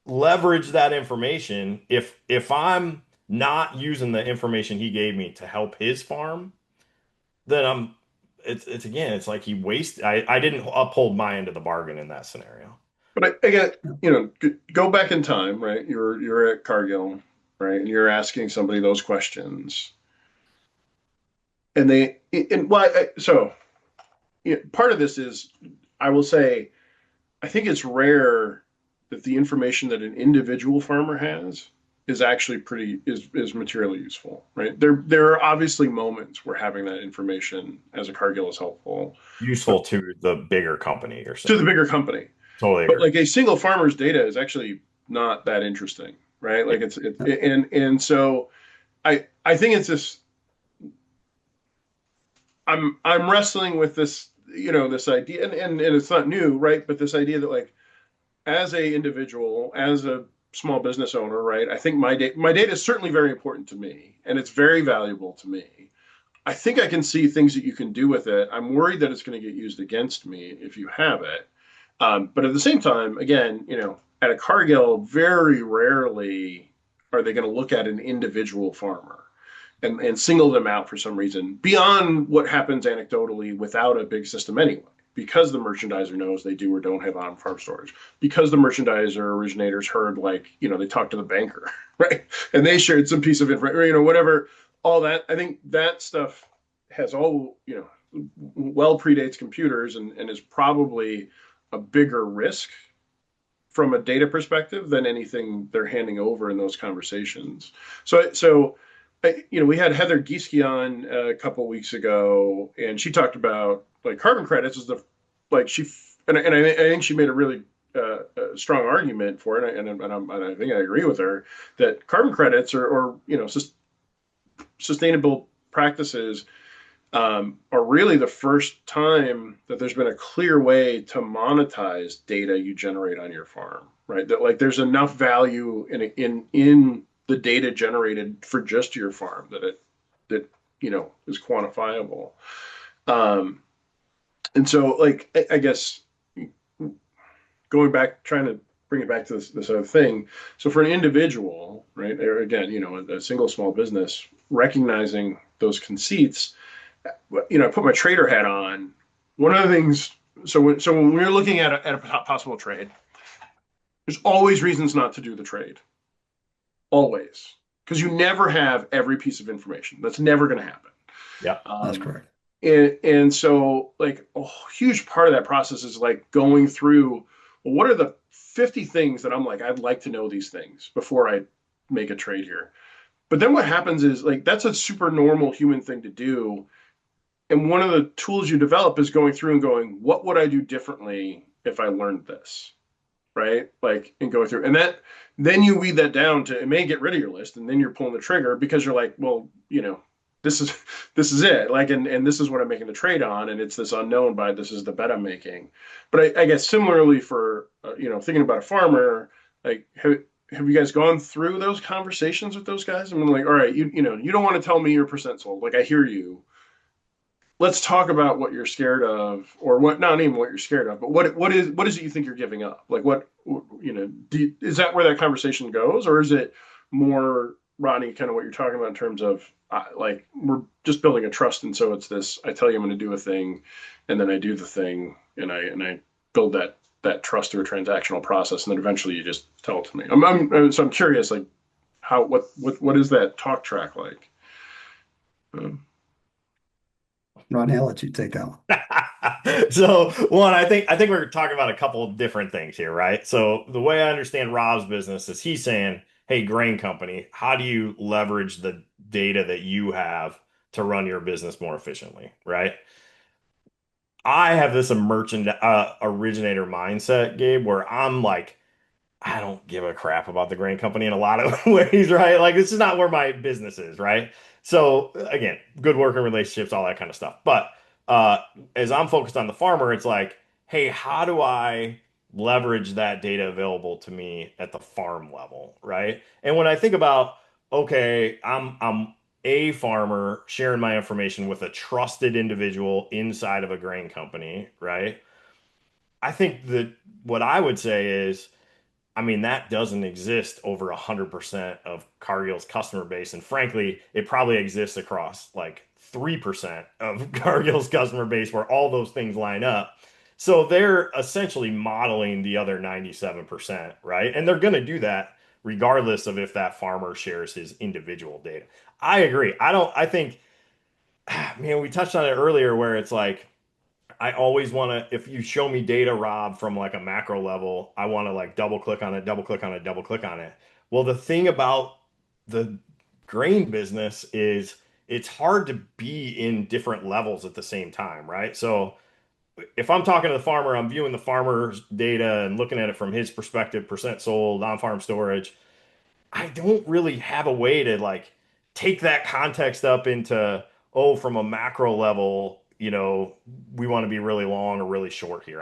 leverage that information. If I'm not using the information he gave me to help his farm, then it's again, it's like he wasted I didn't uphold my end of the bargain in that scenario. But again, go back in time, right? You're at Cargill, right? And you're asking somebody those questions, and so part of this is, I will say, I think it's rare that the information that an individual farmer has is actually is materially useful, right? There are obviously moments where having that information as a Cargill is helpful, but Useful to the bigger company, you're to the saying. bigger company. Totally But agree. like a single farmer's data is actually not that interesting, right? Yeah. Like and so I think it's this. I'm wrestling with this, this idea, and it's not new, right? But this idea that, like, as a individual, as a small business owner, right? I think my data is certainly very important to me, and it's very valuable to me. I think I can see things that you can do with it. I'm worried that it's going to get used against me if you have it. But at the same time, again, at a Cargill, very rarely are they going to look at an individual farmer and single them out for some reason beyond what happens anecdotally without a big system anyway. Because the merchandiser knows they do or don't have on farm storage, because the merchandiser originators heard, like, they talked to the banker, right? And they shared some piece of information, whatever, all that. I think that stuff has well predates computers, and is probably a bigger risk from a data perspective than anything they're handing over in those conversations. So we had Heather Gieske on a couple of weeks ago, and she talked about, like, carbon credits is the like she and I think she made a really strong argument for it, and I think I agree with her that carbon credits or sustainable practices are really the first time that there's been a clear way to monetize data you generate on your farm, right? That, like, there's enough value in the data generated for just your farm that is quantifiable. Um, and so, like, I guess, going back, trying to bring it back to this other thing. So for an individual, right, or again, a single small business, recognizing those conceits, I put my trader hat on. One of the things, so when we're looking at a possible trade, there's always reasons not to do the trade, always, because you never have every piece of information. That's never going to happen. Yeah. That's Um, correct. and so, like, a huge part of that process is, like, going through, well, what are the 50 things that I'm like, I'd like to know these things before I make a trade here. But then what happens is, like, that's a super normal human thing to do. And one of the tools you develop is going through and going, what would I do differently if I learned this? Right? Like, and go through. And then you weed that down to, it may get rid of your list, and then you're pulling the trigger because you're like, well, this is this is it. Like, and this is what I'm making the trade on, and it's this unknown, by this is the bet I'm making. But I guess similarly for thinking about a farmer, like, have you guys gone through those conversations with those guys? I mean, like, all right, you don't want to tell me your percent sold. Like, I hear you. Let's talk about what you're scared of, or what, not even what you're scared of, but what is it you think you're giving up? Like, is that where that conversation goes, or is it more, Ronnie, kind of what you're talking about in terms of, like, we're just building a trust, and so it's this: I tell you I'm going to do a thing, and then I do the thing, and I build that trust through a transactional process, and then eventually you just tell it to me. So I'm curious, like, what is that talk track like? Um, Ronnie, I'll let you take that one. So one, I think we're talking about a couple of different things here, right? So the way I understand Rob's business is he's saying, "Hey, grain company, how do you leverage the data that you have to run your business more efficiently?" Right? I have this merchant originator mindset, Gabe, where I'm like, I don't give a crap about the grain company in a lot of ways, right? Like, this is not where my business is, right? So again, good working relationships, all that kind of stuff. But uh, as I'm focused on the farmer, it's like, hey, how do I leverage that data available to me at the farm level, right? And when I think about, okay, I'm a farmer sharing my information with a trusted individual inside of a grain company, right? I think that what I would say is, I mean, that doesn't exist over 100% of Cargill's customer base. And frankly, it probably exists across like 3% of Cargill's customer base where all those things line up. So they're essentially modeling the other 97%, right? And they're going to do that regardless of if that farmer shares his individual data. I agree. I think, man, we touched on it earlier where it's like, I always want to, if you show me data, Rob, from like a macro level, I want to like double click on it, double click on it, double click on it. Well, the thing about the grain business is it's hard to be in different levels at the same time, right? So if I'm talking to the farmer, I'm viewing the farmer's data and looking at it from his perspective, percent sold, on-farm storage. I don't really have a way to like take that context up into, oh, from a macro level, we want to be really long or really short here.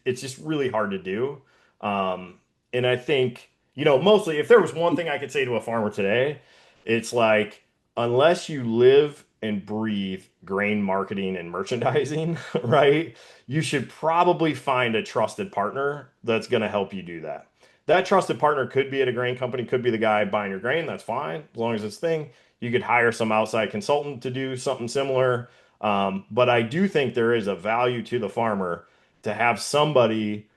It's just really hard to do. And I think, mostly if there was one thing I could say to a farmer today, it's like, unless you live and breathe grain marketing and merchandising, right? You should probably find a trusted partner that's going to help you do that. That trusted partner could be at a grain company, could be the guy buying your grain. That's fine, as long as it's thing. You could hire some outside consultant to do something similar. But I do think there is a value to the farmer to have somebody,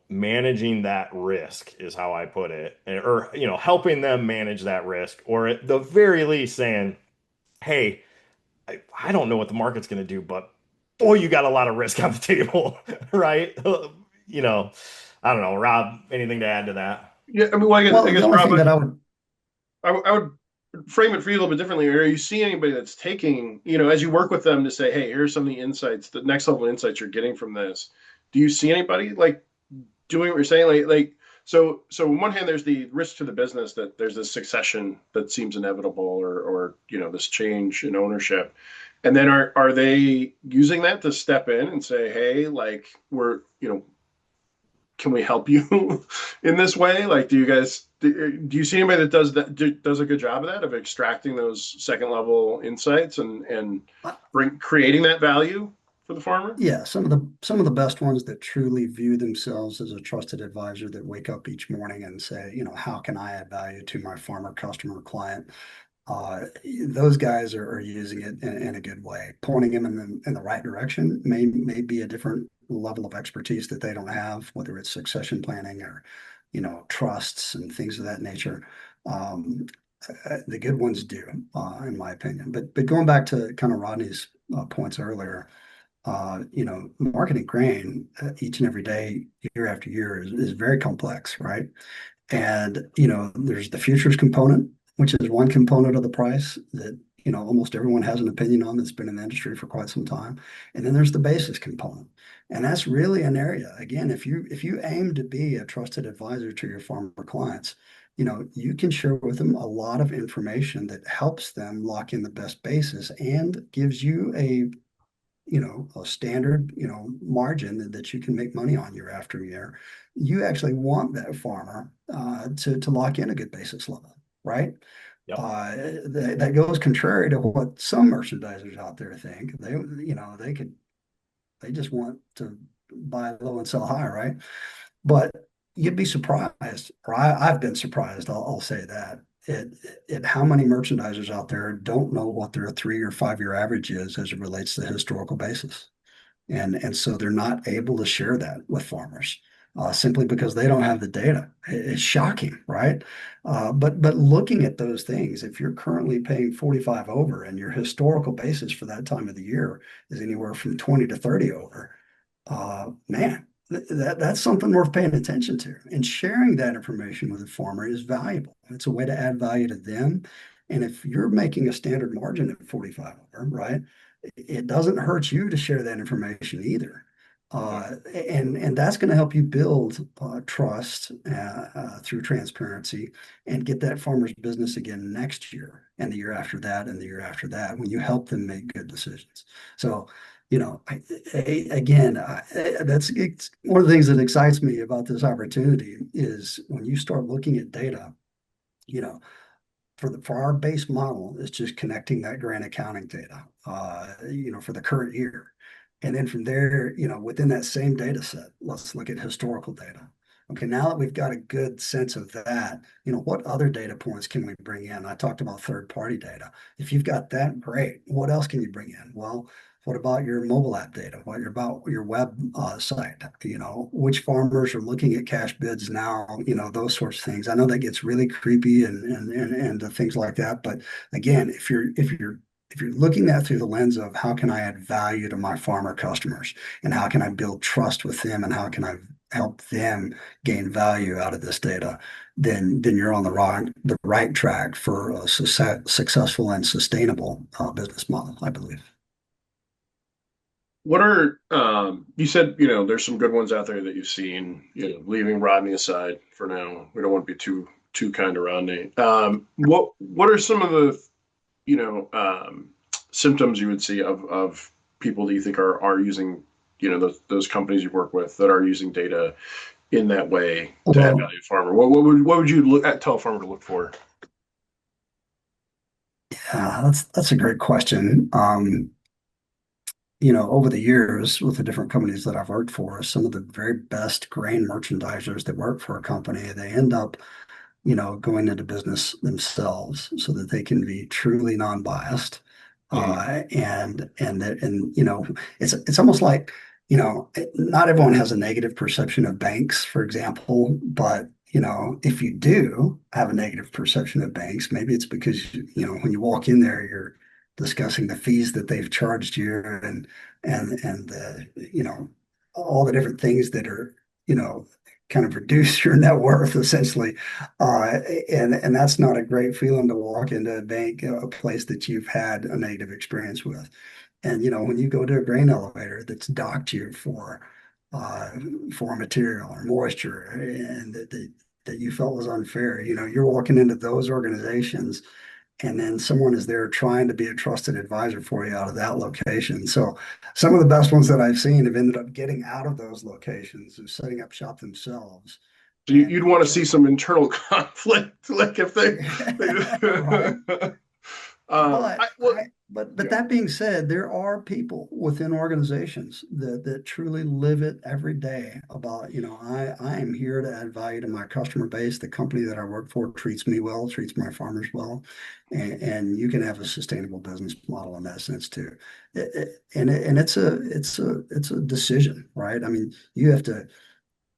managing that risk is how I put it, or, helping them manage that risk, or at the very least saying, hey, I don't know what the market's going to do, but boy, you got a lot of risk on the table, right? You know, I don't know, Rob, anything to add to that? Yeah, I mean, well, I Well, the guess only Rob, thing that I would, I would frame it for you a little bit differently. Are you see anybody that's taking, as you work with them to say, hey, here's some of the insights, the next level insights you're getting from this. Do you see anybody like doing what you're saying? So on one hand, there's the risk to the business that there's this succession that seems inevitable, or this change in ownership. And then are they using that to step in and say, hey, like can we help you in this way? Like, do you see anybody that does a good job of that, of extracting those second level insights and creating that value for the farmer? yeah, some of the best ones that truly view themselves as a trusted advisor that wake up each morning and say, how can I add value to my farmer, customer, client? Those guys are using it in a good way, pointing them in the right direction. May be a different level of expertise that they don't have, whether it's succession planning or, trusts and things of that nature. Um, the good ones do, in my opinion. But going back to kind of Rodney's points earlier, marketing grain each and every day, year after year, is very complex, right? And, there's the futures component, which is one component of the price that, almost everyone has an opinion on that's been in the industry for quite some time. And then there's the basis component. And that's really an area. Again, if you aim to be a trusted advisor to your farmer clients, you can share with them a lot of information that helps them lock in the best basis and gives you a standard, margin that you can make money on year after year. You actually want that farmer to lock in a good basis level, right? Yep. That goes contrary to what some merchandisers out there think. They just want to buy low and sell high, right? But you'd be surprised, or I've been surprised, I'll say that, at how many merchandisers out there don't know what their 3 or 5 year average is as it relates to the historical basis. And so they're not able to share that with farmers, simply because they don't have the data. It's shocking, right? But looking at those things, if you're currently paying 45 over and your historical basis for that time of the year is anywhere from 20 to 30 over, man, that's something worth paying attention to. And sharing that information with a farmer is valuable. It's a way to add value to them. And if you're making a standard margin at 45 over, right, it doesn't hurt you to share that information either. And that's going to help you build trust through transparency and get that farmer's business again next year and the year after that and the year after that when you help them make good decisions. So, again, it's one of the things that excites me about this opportunity is when you start looking at data, you know, for our base model, it's just connecting that grant accounting data, for the current year. And then from there, within that same data set, let's look at historical data. Okay, now that we've got a good sense of that, what other data points can we bring in? I talked about third party data. If you've got that, great. What else can you bring in? Well, What about your mobile app data? What about your web site? Which farmers are looking at cash bids now? Those sorts of things. I know that gets really creepy and things like that. But again, if you're looking at through the lens of how can I add value to my farmer customers and how can I build trust with them and how can I help them gain value out of this data, then you're on the right track for a successful and sustainable business model, I believe. What are you said, there's some good ones out there that you've seen, leaving Rodney aside for now. We don't want to be too kind to Rodney. What are some of the, symptoms you would see of people that you think are using, those companies you work with that are using data in that way to add Well, value to farmer? What would you tell a farmer to look for? yeah, that's a great question. Over the years with the different companies that I've worked for, some of the very best grain merchandisers that work for a company, they end up, going into business themselves so that they can be truly non-biased. Mm. And it's almost like, not everyone has a negative perception of banks, for example, but if you do have a negative perception of banks, maybe it's because when you walk in there, you're discussing the fees that they've charged you and the all the different things that are kind of reduce your net worth essentially. And that's not a great feeling to walk into a bank, a place that you've had a negative experience with. And when you go to a grain elevator that's docked you uh, for material or moisture and that you felt was unfair, you're walking into those organizations and then someone is there trying to be a trusted advisor for you out of that location. So some of the best ones that I've seen have ended up getting out of those locations and setting up shop themselves So you'd and want to see charge. some internal conflict, like if Right. they But I well, but yeah. that being said, there are people within organizations that truly live it every day about, I am here to add value to my customer base. The company that I work for treats me well, treats my farmers well, and you can have a sustainable business model in that sense too. And it's a decision, right? I mean, you have to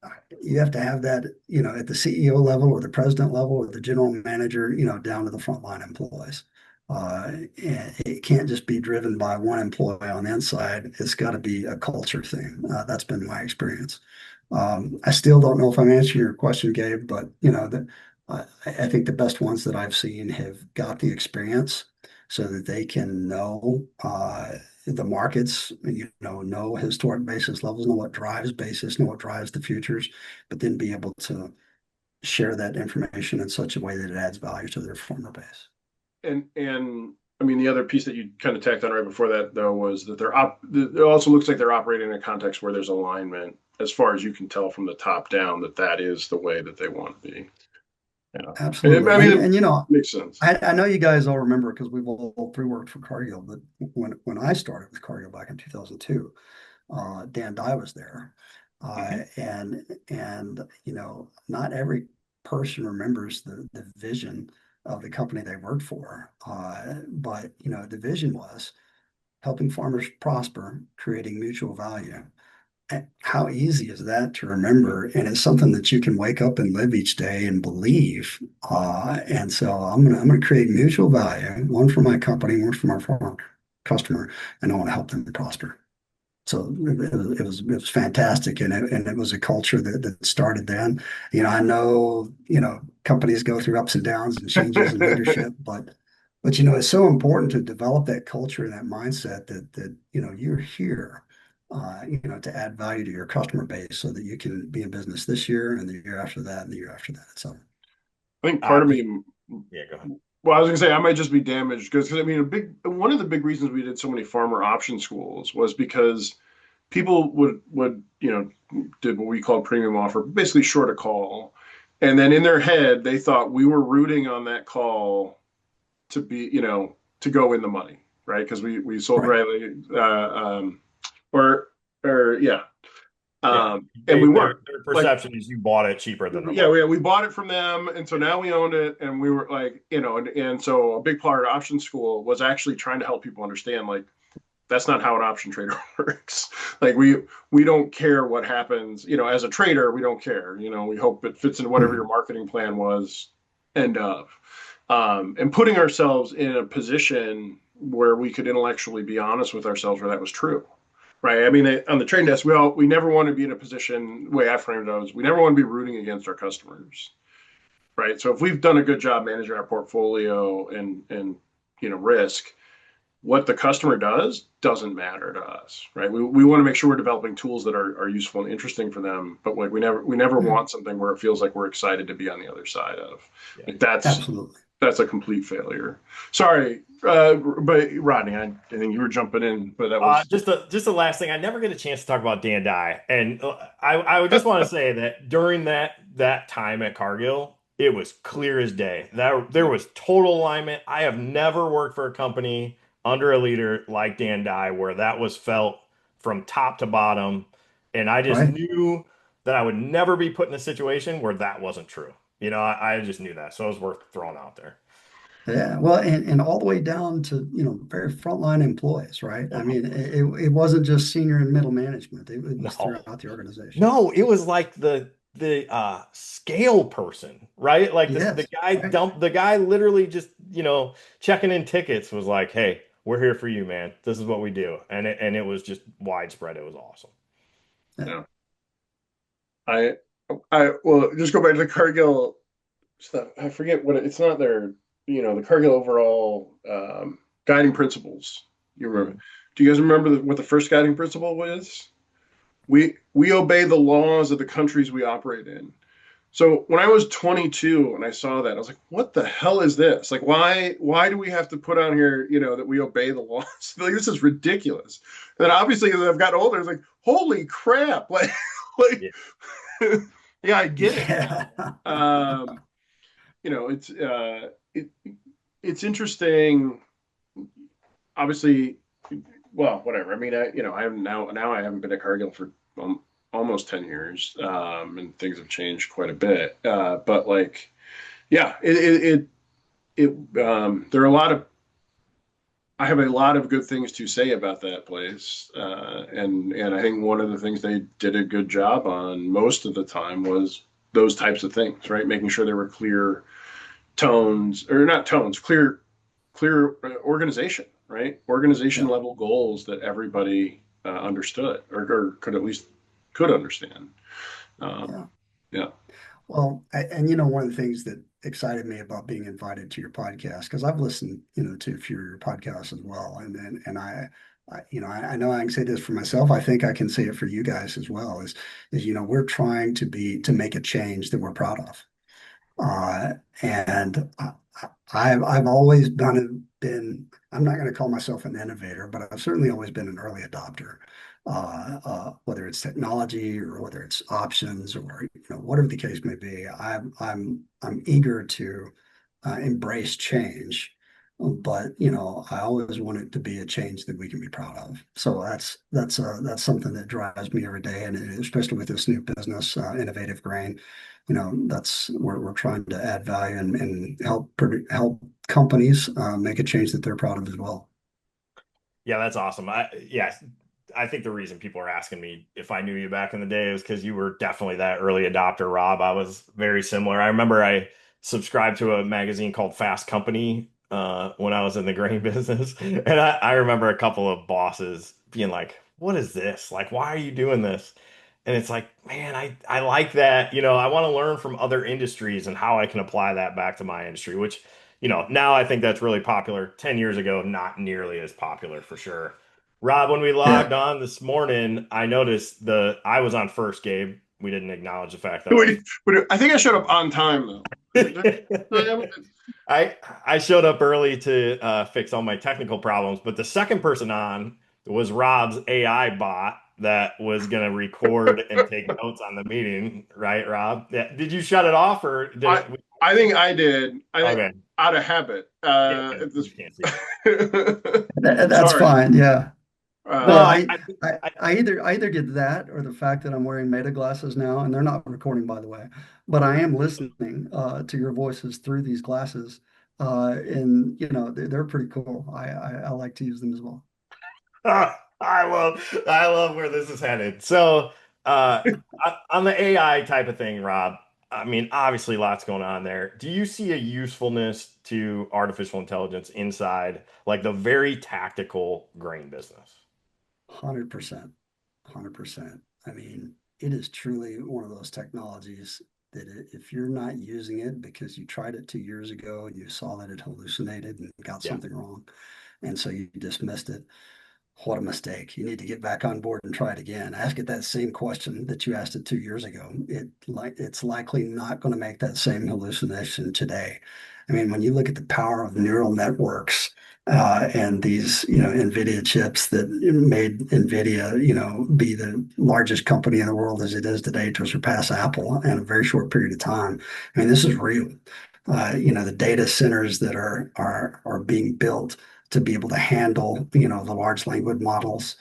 have that, at the CEO level or the president level or the general manager, down to the frontline employees. And it can't just be driven by one employee on the inside. It's got to be a culture thing. That's been my experience. I still don't know if I'm answering your question, Gabe, but I think the best ones that I've seen have got the experience so that they can know the markets, know historic basis levels, know what drives basis, know what drives the futures, but then be able to share that information in such a way that it adds value to their farmer base. And I mean, the other piece that you kind of tacked on right before that, though, was that it also looks like they're operating in a context where there's alignment, as far as you can tell from the top down, that is the way that they want to be. Yeah, Absolutely. I mean, And it makes sense. I know you guys all remember because we've all three worked for Cargill, but when I started with Cargill back in 2002, Dan Dye was there. Mm-hmm. And not every person remembers the vision of the company they worked for. But the vision was helping farmers prosper, creating mutual value. How easy is that to remember? And it's something that you can wake up and live each day and believe. And so I'm gonna create mutual value, one for my company, one for my farm customer, and I want to help them prosper. So it was fantastic, and it was a culture that started then. I know companies go through ups and downs and changes in leadership, but it's so important to develop that culture and that mindset that you're here, to add value to your customer base so that you can be in business this year and the year after that and the year after that. So I think part of Yeah, me, yeah, go ahead. well, I was gonna say I might just be damaged because I mean, a big one of the big reasons we did so many farmer option schools was because people would did what we call premium offer, basically short a call, and then in their head they thought we were rooting on that call to be to go in the money, right? Because we sold right, rightly, or yeah, Yeah. and we Their weren't like perception is you bought it cheaper than the yeah, market. we bought it from them, and so now we owned it, and we were like, and so a big part of option school was actually trying to help people understand, like, that's not how an option trader works. Like we don't care what happens. As a trader, we don't care. We hope it fits into whatever your Mhm. marketing plan was. End of. And putting ourselves in a position where we could intellectually be honest with ourselves where that was true. Right. I mean, on the trading desk, we never want to be in a position. The way I framed it was, we never want to be rooting against our customers. Right. So if we've done a good job managing our portfolio and risk, what the customer does doesn't matter to us, right? We want to make sure we're developing tools that are useful and interesting for them, but like we never Yeah, want something where it feels like we're excited to be on the other side of. Yeah. Like that's a complete failure. Sorry, but Rodney, I think you were jumping in, but that was Just the last thing. I never get a chance to talk about Dan Dye, and I would just want to say that during that time at Cargill, it was clear as day that there was total alignment. I have never worked for a company under a leader like Dan Dye where that was felt from top to bottom, and I just right. knew that I would never be put in a situation where that wasn't true. I just knew that, so it was worth throwing out there. Yeah, well, and all the way down to, very frontline employees, right? I mean, 100%. it wasn't just senior and middle management. It was No. throughout the organization. No, it was like the scale person, right? Like the Yes, guy right. dumped the guy literally just, checking in tickets was like, "Hey, we're here for you, man. This is what we do." And it was just widespread. It was awesome. Yeah. yeah. I well, just go back to the Cargill stuff. I forget what it's not their the Cargill overall guiding principles. You remember? Mhm. Do you guys remember what the first guiding principle was? We obey the laws of the countries we operate in. So when I was 22 and I saw that, I was like, "What the hell is this? Like, why do we have to put on here, that we obey the laws? Like, this is ridiculous." And then obviously, as I've gotten older, it's like, "Holy crap!" Like, Yeah. yeah, I get it Yeah. now. It's it's interesting. Obviously, well, whatever. I mean, I have now I haven't been at Cargill for almost 10 years, and things have changed quite a bit. But like, yeah, there are a lot of I have a lot of good things to say about that place, and I think one of the things they did a good job on most of the time was those types of things, right? Making sure there were clear tones or not tones, clear organization, right? Organization Yeah. level goals that everybody understood or could understand. Um, Yeah. yeah. Well, and one of the things that excited me about being invited to your podcast, because I've listened, to a few of your podcasts as well, and I know I can say this for myself. I think I can say it for you guys as well. Is we're trying to make a change that we're proud of. And I've always been, I'm not going to call myself an innovator, but I've certainly always been an early adopter, whether it's technology or whether it's options or, whatever the case may be. I'm eager to embrace change, but, I always want it to be a change that we can be proud of. So that's something that drives me every day. And especially with this new business, Innovative Grain, that's where we're trying to add value and help companies make a change that they're proud of as well. Yeah, that's awesome. I think the reason people are asking me if I knew you back in the day is because you were definitely that early adopter, Rob. I was very similar. I remember I subscribed to a magazine called Fast Company when I was in the grain business. And I remember a couple of bosses being like, "What is this? Like, why are you doing this?" And it's like, man, I like that. I want to learn from other industries and how I can apply that back to my industry, which, now I think that's really popular. 10 years ago, not nearly as popular for sure. Rob, when we Yeah. logged on this morning, I noticed I was on first, Gabe. We didn't acknowledge the fact that I was. I think I showed up on time though. I I showed up early to fix all my technical problems, but the second person on was Rob's AI bot that was going to record and take notes on the meeting, right, Rob? Yeah. Did you shut it off or did I it? I think I did. I think Okay. out of habit. Yeah, At you this. can't see it. That's Sorry. fine. Yeah. No, Well, Uh, I either did that or the fact that I'm wearing Meta glasses now, and they're not recording, by the way, but I am listening to your voices through these glasses, and they're pretty cool. I like to use them as well. I love where this is headed. So, uh, on the AI type of thing, Rob, I mean, obviously lots going on there. Do you see a usefulness to artificial intelligence inside like the very tactical grain business? 100%. 100%. I mean, it is truly one of those technologies that if you're not using it because you tried it 2 years ago and you saw that it hallucinated and got Yeah. something wrong, and so you dismissed it, what a mistake. You need to get back on board and try it again. Ask it that same question that you asked it 2 years ago. It's likely not going to make that same hallucination today. I mean, when you look at the power of neural networks and these, NVIDIA chips that made NVIDIA, be the largest company in the world as it is today to surpass Apple in a very short period of time. I mean, this is real. The data centers that are being built to be able to handle, the large language models.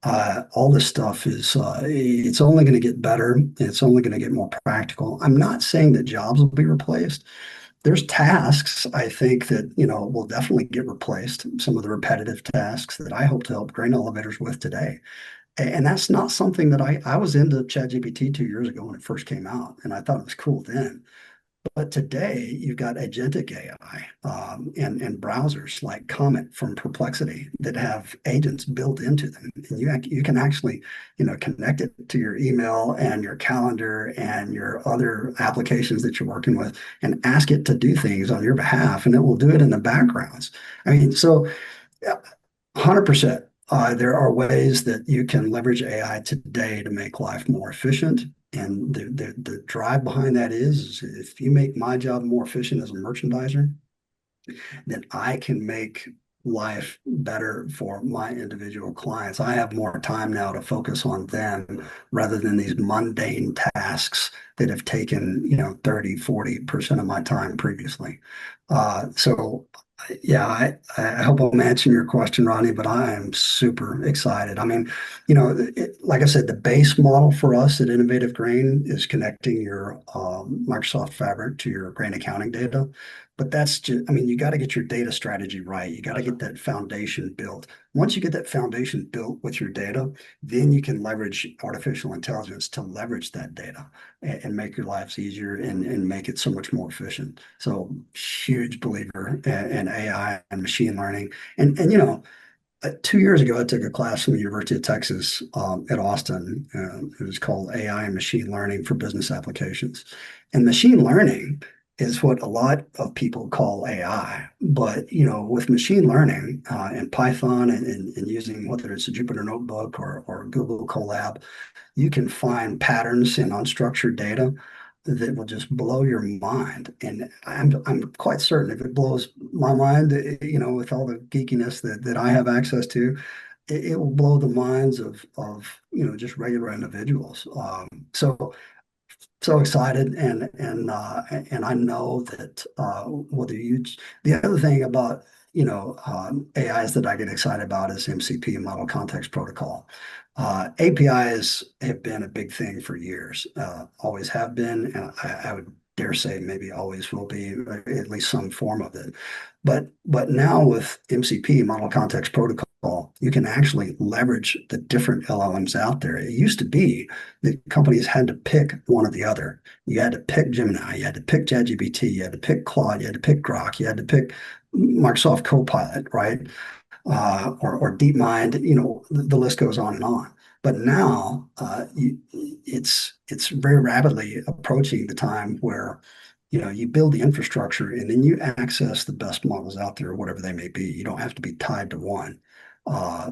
All this stuff is it's only going to get better. It's only going to get more practical. I'm not saying that jobs will be replaced. There's tasks I think that, will definitely get replaced. Some of the repetitive tasks that I hope to help grain elevators with today. And that's not something that I was into ChatGPT 2 years ago when it first came out, and I thought it was cool then. But today you've got agentic AI and browsers like Comet from Perplexity that have agents built into them, and you can actually connect it to your email and your calendar and your other applications that you're working with, and ask it to do things on your behalf, and it will do it in the backgrounds. I mean, so 100%. There are ways that you can leverage AI today to make life more efficient. And the drive behind that is if you make my job more efficient as a merchandiser, then I can make life better for my individual clients. I have more time now to focus on them rather than these mundane tasks that have taken, 30, 40% of my time previously. So yeah, I hope I'm answering your question, Rodney, but I am super excited. I mean, like I said, the base model for us at Innovative Grain is connecting your Microsoft Fabric to your grain accounting data. But that's just, I mean, you got to get your data strategy right. You got to That's right. get that foundation built. Once you get that foundation built with your data, then you can leverage artificial intelligence to leverage that data and make your lives easier and make it so much more efficient. So huge believer in AI and machine learning. And 2 years ago, I took a class from the University of Texas at Austin. It was called AI and Machine Learning for Business Applications. And machine learning is what a lot of people call AI. But, with machine learning and Python and using whether it's a Jupyter Notebook or Google Colab, you can find patterns in unstructured data that will just blow your mind. And I'm quite certain if it blows my mind, with all the geekiness that I have access to, it will blow the minds of just regular individuals. So excited, and I know that whether you the other thing about AIs that I get excited about is MCP, Model Context Protocol. APIs have been a big thing for years, always have been, and I would dare say maybe always will be, at least some form of it. But now with MCP, Model Context Protocol, you can actually leverage the different LLMs out there. It used to be that companies had to pick one or the other. You had to pick Gemini, you had to pick ChatGPT, you had to pick Claude, you had to pick Grok, you had to pick Microsoft Copilot, right? Or DeepMind, the list goes on and on. But now it's very rapidly approaching the time where you build the infrastructure and then you access the best models out there, whatever they may be. You don't have to be tied to one.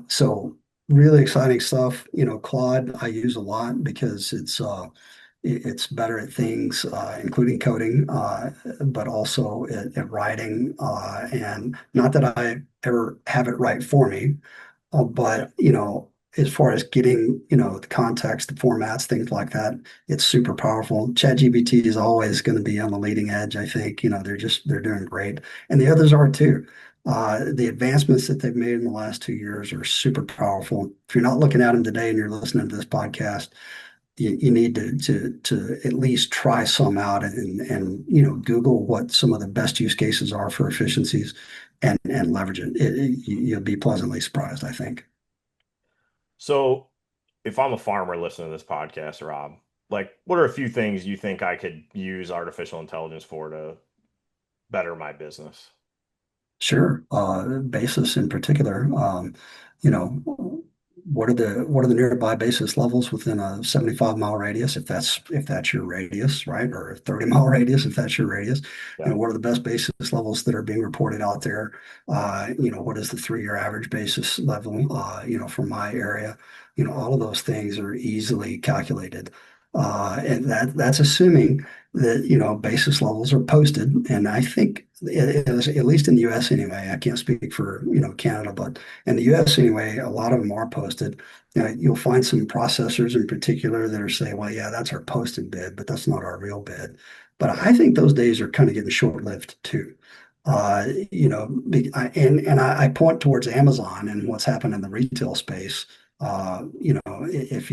So really exciting stuff. Claude I use a lot because it's better at things, including coding, but also at writing. And not that I ever have it write for me, but as far as getting the context, the formats, things like that, it's super powerful. ChatGPT is always going to be on the leading edge. I think they're doing great, and the others are too. The advancements that they've made in the last 2 years are super powerful. If you're not looking at them today and you're listening to this podcast, you need to at least try some out and Google what some of the best use cases are for efficiencies and leverage it. You'll be pleasantly surprised, I think. So if I'm a farmer listening to this podcast, Rob, like what are a few things you think I could use artificial intelligence for to better my business? Sure. Basis in particular, you know, what are the nearby basis levels within a 75-mile radius, if that's your radius, right? Or a 30-mile radius, if that's your radius. Yeah. What are the best basis levels that are being reported out there? What is the 3-year average basis level, for my area? All of those things are easily calculated. And that's assuming that basis levels are posted, and I think it is, at least in the U.S. anyway. I can't speak for Canada, but in the U.S. anyway, a lot of them are posted. You'll find some processors in particular that are saying, well, yeah, that's our posted bid, but that's not our real bid. But Yeah. I think those days are kind of getting short-lived too. I point towards Amazon and what's happened in the retail space. If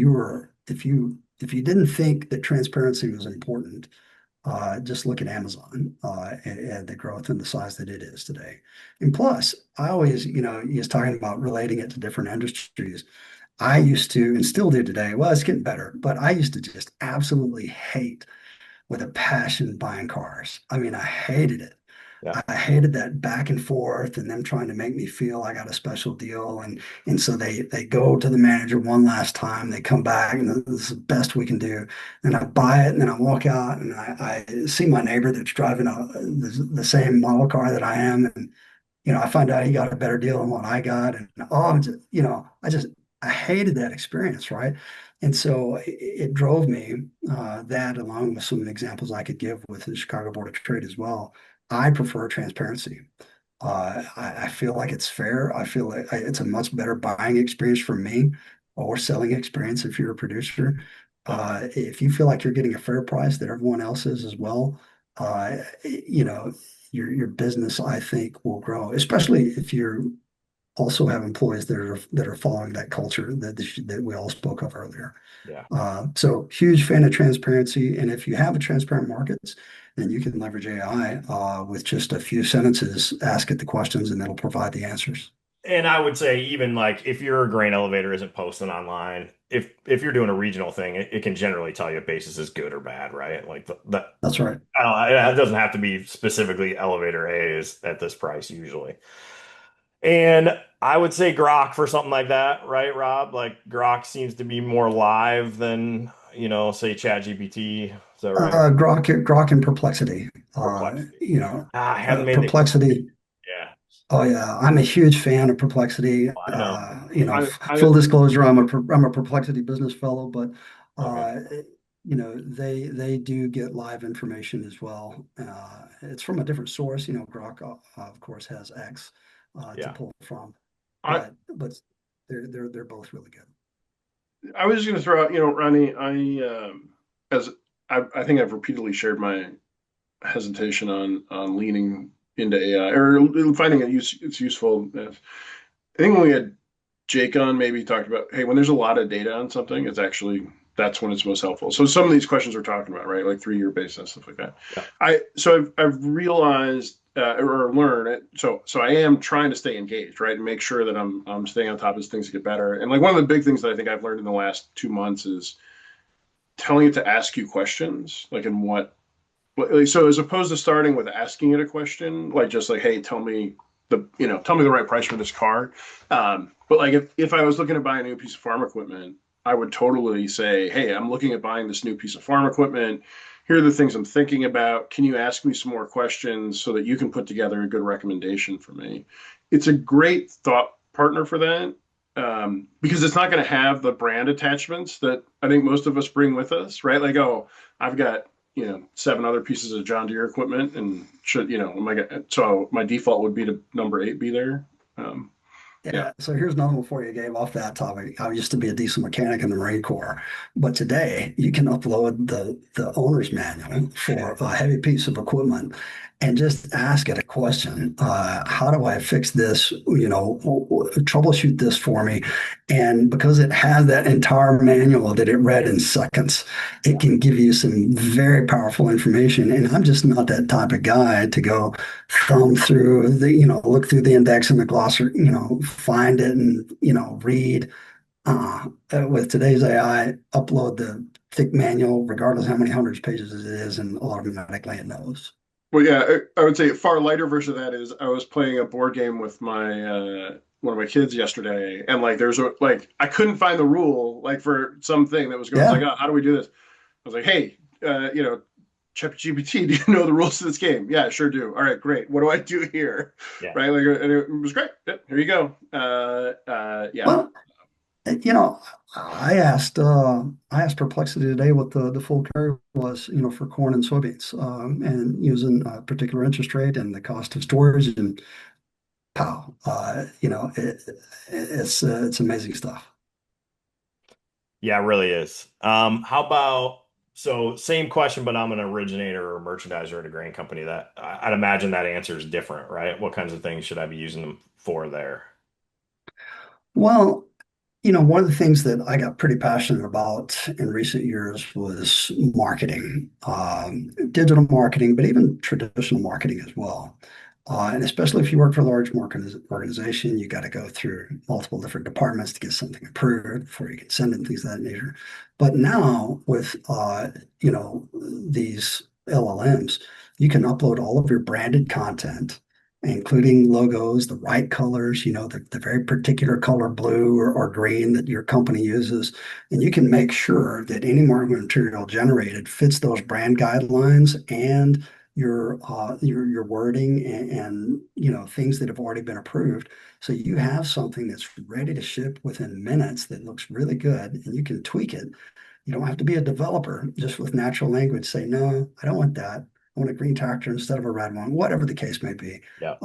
you didn't think that transparency was important, just look at Amazon and the growth and the size that it is today. And plus, I always, he was talking about relating it to different industries. I used to, and still do today, well, it's getting better, but I used to just absolutely hate with a passion buying cars. I mean, I hated it. Yeah. I hated that back and forth and them trying to make me feel I got a special deal. And so they go to the manager one last time, they come back and this is the best we can do. And I buy it and then I walk out and I see my neighbor that's driving the same model car that I am. And, I find out he got a better deal than what I got. And I hated that experience, right? And so it drove me, that along with some examples I could give with the Chicago Board of Trade as well. I prefer transparency. I feel like it's fair. I feel like it's a much better buying experience for me or selling experience if you're a producer. Yeah. If you feel like you're getting a fair price that everyone else is as well, your business, I think, will grow, especially if you also have employees that are following that culture that we all spoke of earlier. Yeah. So huge fan of transparency. And if you have a transparent markets, then you can leverage AI with just a few sentences, ask it the questions, and it'll provide the answers. And I would say even like if your grain elevator isn't posted online, if you're doing a regional thing, it can generally tell you if basis is good or bad, right? Like That's right. I don't know, it doesn't have to be specifically elevator A is at this price usually. And I would say Grok for something like that, right, Rob? Like Grok seems to be more live than, say ChatGPT. Is that right? Grok and Perplexity. Perplexity. I haven't made the Perplexity. yeah. Oh yeah, I'm a huge fan of Perplexity. I know. I Full disclosure, I'm a Perplexity business fellow, but Okay. uh, they do get live information as well. It's from a different source. Grok, of course, has X to Yeah. pull from, I but they're both really good. I was just going to throw out, Ronnie, as I think I've repeatedly shared my hesitation on leaning into AI or finding it's useful. I think when we had Jake on, maybe talked about, hey, when there's a lot of data on something, that's when it's most helpful. So some of these questions we're talking about, right, like 3-year basis, stuff like that. Yeah. I've realized or learned it. So I am trying to stay engaged, right, and make sure that I'm staying on top as things get better. And like one of the big things that I think I've learned in the last 2 months is telling it to ask you questions, like in what. So as opposed to starting with asking it a question, like just like, hey, tell me the right price for this car. But like if I was looking to buy a new piece of farm equipment, I would totally say, hey, I'm looking at buying this new piece of farm equipment. Here are the things I'm thinking about. Can you ask me some more questions so that you can put together a good recommendation for me? It's a great thought partner for that, because it's not going to have the brand attachments that I think most of us bring with us, right? Like, oh, I've got 7 other pieces of John Deere equipment, and so my default would be to number 8 be there. Um, yeah, Yeah, so here's another one for you, Gabe, off that topic. I used to be a diesel mechanic in the Marine Corps, but today you can upload the owner's manual for a heavy piece of equipment and just ask it a question. How do I fix this? Troubleshoot this for me. And because it has that entire manual that it read in seconds, it can give you some very powerful information. And I'm just not that type of guy to go thumb through look through the index and the glossary, find it and, read. With today's AI, upload the thick manual, regardless of how many hundreds of pages it is, and automatically it knows. Well, yeah, I would say a far lighter version of that is I was playing a board game with my one of my kids yesterday, and like there's a like I couldn't find the rule like for something that was going. It's like, Yeah. oh, how do we do this? I was like, hey, ChatGPT, do you know the rules to this game? Yeah, I sure do. All right, great. What do I do here? Yeah. Right, like, and it was great. Yep, here you go. Yeah. Well, you know, I asked Perplexity today what the full carry was, for corn and soybeans, and using a particular interest rate and the cost of storage, and pow, it's amazing stuff. Yeah, it really is. How about so same question, but I'm an originator or merchandiser at a grain company that I'd imagine that answer is different, right? What kinds of things should I be using them for there? Well, one of the things that I got pretty passionate about in recent years was marketing, digital marketing, but even traditional marketing as well. And especially if you work for a large market organization, you got to go through multiple different departments to get something approved before you can send it and things of that nature. But now with these LLMs, you can upload all of your branded content, including logos, the right colors, the very particular color blue or green that your company uses. And you can make sure that any marketing material generated fits those brand guidelines and your wording and things that have already been approved. So you have something that's ready to ship within minutes that looks really good, and you can tweak it. You don't have to be a developer. Just with natural language, say, no, I don't want that. I want a green tractor instead of a red one, whatever the case may be. Yeah.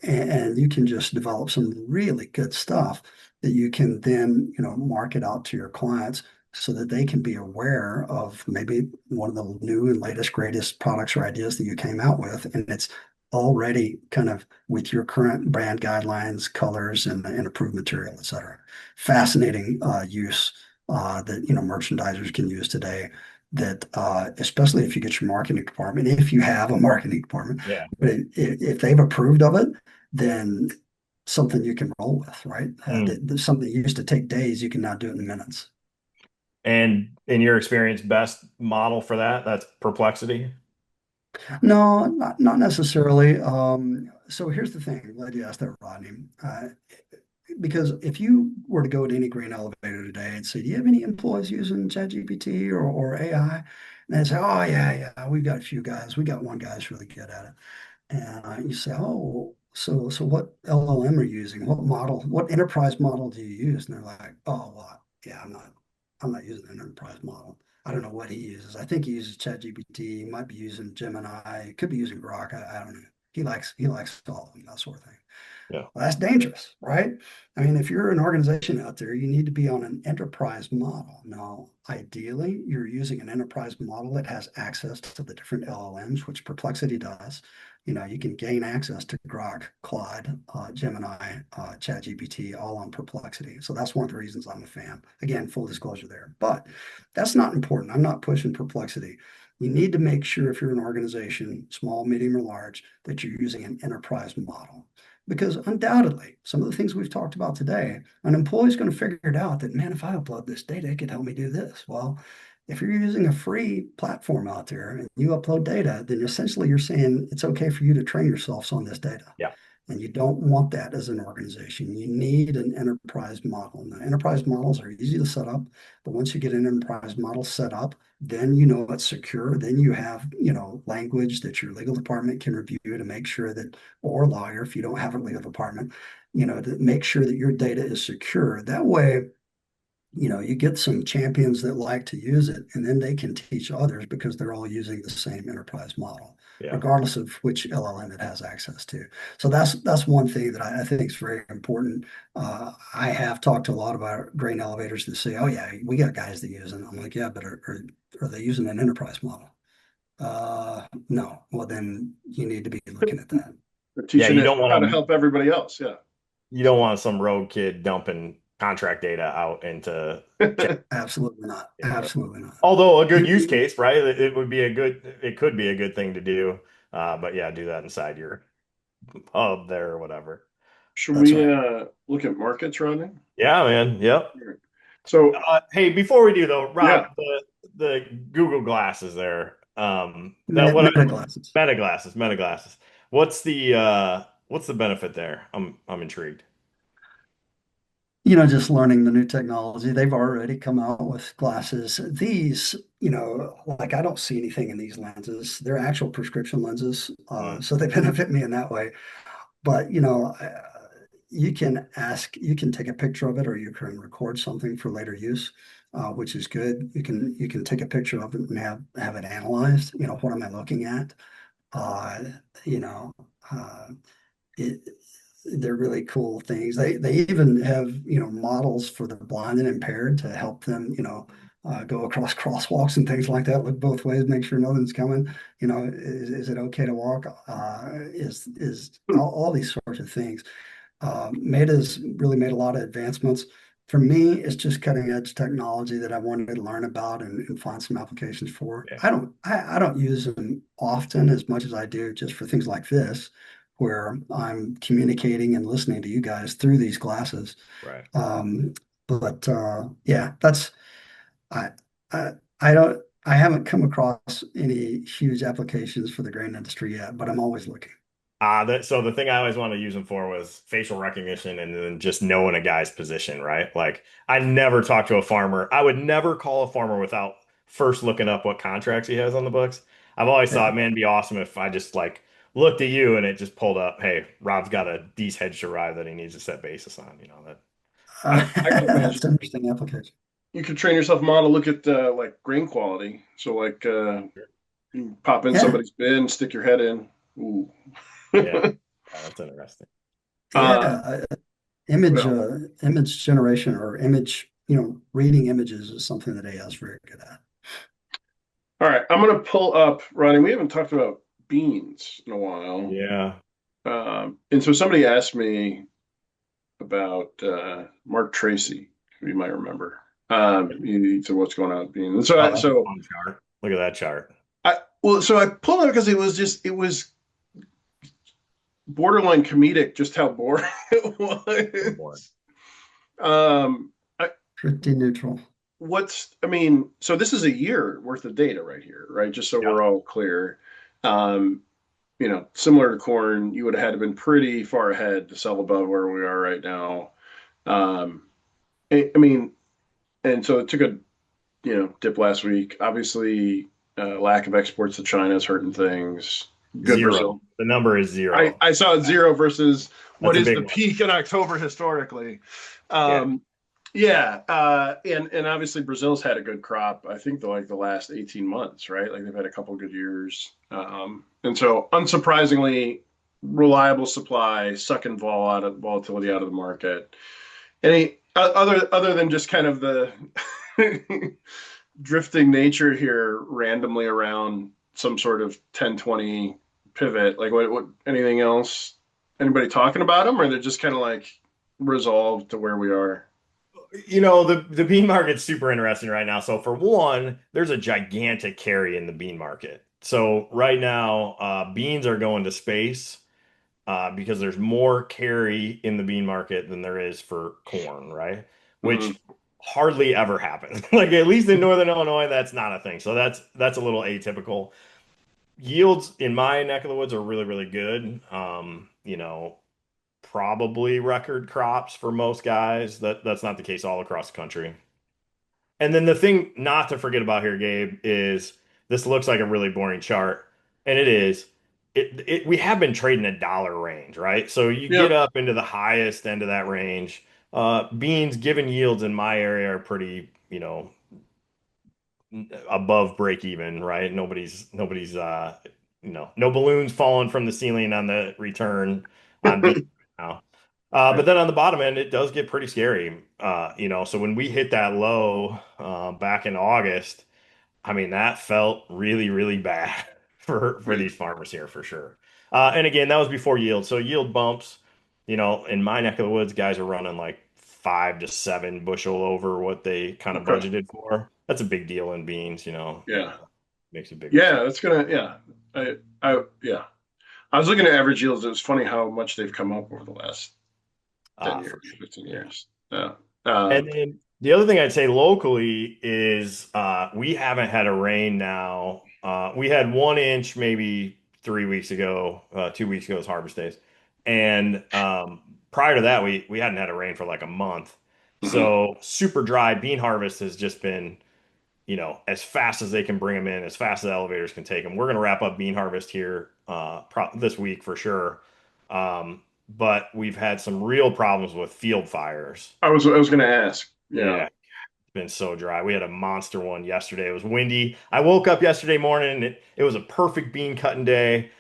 And you can just develop some really good stuff that you can then, market out to your clients so that they can be aware of maybe one of the new and latest, greatest products or ideas that you came out with. And it's already kind of with your current brand guidelines, colors, and approved material, et cetera. Fascinating use that merchandisers can use today. That especially if you get your marketing department, if you have a marketing department, Yeah. but if they've approved of it, then something you can roll with, right? Mm. Something that used to take days, you can now do it in minutes. And in your experience, best model for that? That's Perplexity. No, not necessarily. So here's the thing. I'm glad you asked that, Rodney. Because if you were to go to any grain elevator today and say, "Do you have any employees using ChatGPT or AI?" And they say, "Oh yeah, yeah, we've got a few guys. We got one guy who's really good at it." And you say, "Oh, so what LLM are you using? What model? What enterprise model do you use?" And they're like, "Oh, well, yeah, I'm not using an enterprise model. I don't know what he uses. I think he uses ChatGPT. He might be using Gemini. He could be using Grok. I don't know. He likes all of them, that sort of thing." Yeah. Well, that's dangerous, right? I mean, if you're an organization out there, you need to be on an enterprise model. Now, ideally, you're using an enterprise model that has access to the different LLMs, which Perplexity does. You can gain access to Grok, Claude, Gemini, ChatGPT, all on Perplexity. So that's one of the reasons I'm a fan. Again, full disclosure there. But that's not important. I'm not pushing Perplexity. You need to make sure if you're an organization, small, medium, or large, that you're using an enterprise model. Because undoubtedly, some of the things we've talked about today, an employee is going to figure it out that, man, if I upload this data, it could help me do this. Well, if you're using a free platform out there and you upload data, then essentially you're saying it's okay for you to train yourselves on this data. Yeah. And you don't want that as an organization. You need an enterprise model. Now, enterprise models are easy to set up, but once you get an enterprise model set up, then you know it's secure. Then you have, language that your legal department can review to make sure that, or lawyer, if you don't have a legal department, to make sure that your data is secure. That way, you get some champions that like to use it, and then they can teach others because they're all using the same enterprise model, Yeah. regardless of which LLM it has access to. So that's one thing that I think is very important. I have talked to a lot of our grain elevators that say, "Oh yeah, we got guys that use it." I'm like, "Yeah, but are they using an enterprise model?" No. Well, then you need to be looking at that. They're Yeah, teaching it how to help everybody else. Yeah. you don't want some rogue kid dumping contract data out into chat. Absolutely not. Yeah. Absolutely not. Although a good use You, case, right? It could be a good thing to do. But yeah, do that inside your hub there or whatever. Should That's we right. look at markets, Rodney? Yeah, man. Yep. So Hey, before we do though, yeah, Rob, the Google glasses there. That what Meta glasses. meta glasses. What's the benefit there? I'm intrigued. Just learning the new technology. They've already come out with glasses. These, like I don't see anything in these lenses. They're actual prescription lenses, Mm, so they benefit me in that way. But you can take a picture of it, or you can record something for later use, which is good. You can take a picture of it and have it analyzed. What am I looking at? Uh, you know, uh, it, they're really cool things. They even have models for the blind and impaired to help them go across crosswalks and things like that. Look both ways, make sure nothing's coming. Is it okay to walk? Is all these sorts of things. Meta's really made a lot of advancements. For me, it's just cutting edge technology that I wanted to learn about and find some applications for. yeah, I don't use them often as much as I do just for things like this, where I'm communicating and listening to you guys through these glasses. right. Um, but yeah, I, I I haven't come across any huge applications for the grain industry yet, but I'm always looking. So the thing I always wanted to use them for was facial recognition and then just knowing a guy's position, right? Like I never talk to a farmer. I would never call a farmer without first looking up what contracts he has on the books. I've always Yeah. thought, man, it'd be awesome if I just like looked at you and it just pulled up, hey, Rob's got a D's hedge to ride that he needs to set basis on, that. I could imagine That's an interesting application. you could train yourself model look at like grain quality. So like you pop in Yeah, somebody's bin, stick your head in. Ooh. Yeah, yeah, that's interesting. yeah. uh, well, Image generation or image, reading images is something that AI is very good at. all right, I'm gonna pull up, Ronnie. We haven't talked about beans in a while. Yeah. And so somebody asked me about Mark Tracy, who you might remember. He said, "What's going on with beans?" And so, Oh, I, that's a so fun chart. Look at that chart. I pulled it because it was borderline comedic, just how boring it Go for it. was. Um, I, Pretty neutral. I mean, so this is a year worth of data right here, right? Just so Yep. we're all clear. Um, similar to corn, you would have had to been pretty far ahead to sell above where we are right now. Um, I mean, and so it took a dip last week. Obviously, lack of exports to China is hurting things. Good Zero. Brazil. The number is I, zero. I saw zero versus what That's a is big the one. peak in October historically. Yeah. Um, yeah, and obviously Brazil's had a good crop. I think the last 18 months, right? Like they've had a couple good years, and so unsurprisingly, reliable supply, sucking volatility out of the market. Any other than just kind of the drifting nature here randomly around some sort of 10-20 pivot, like what anything else, anybody talking about them, or they're just kind of like resolved to where we are? The bean market's super interesting right now. So for one, there's a gigantic carry in the bean market. So right now, beans are going to space because there's more carry in the bean market than there is for corn, right? Mm-hmm. Which hardly ever happens. Like at least in Northern Illinois, that's not a thing. So that's a little atypical. Yields in my neck of the woods are really, really good. Probably record crops for most guys. That's not the case all across the country. And then the thing not to forget about here, Gabe, is this looks like a really boring chart, and it is. We have been trading a dollar range, right? So you get Yep. up into the highest end of that range. Beans given yields in my area are pretty, above break even, right? Nobody's no balloons falling from the ceiling on the return on beans now. But Yeah. then on the bottom end, it does get pretty scary. So when we hit that low back in August, I mean that felt really, really bad for Yeah. these farmers here for sure. And again, that was before yield. So yield bumps, in my neck of the woods, guys are running like 5 to 7 bushel over what they kind of Okay. budgeted for. That's a big deal in beans, Yeah. makes a big Yeah. difference. That's gonna. Yeah. I. Yeah. I was looking at average yields. It was funny how much they've come up over the last. 10 for years, sure. 15 Yeah. years. Yeah. And Um, then the other thing I'd say locally is we haven't had a rain now. We had 1 inch maybe 3 weeks ago, 2 weeks ago was harvest days. And prior to that, we hadn't had a rain for like a month. mhm. So super dry bean harvest has just been, as fast as they can bring them in, as fast as elevators can take them. We're going to wrap up bean harvest here this week for sure. But we've had some real problems with field fires. I was going to ask. Yeah. Yeah, it's been so dry. We had a monster one yesterday. It was windy. I woke up yesterday morning and it was a perfect bean cutting day.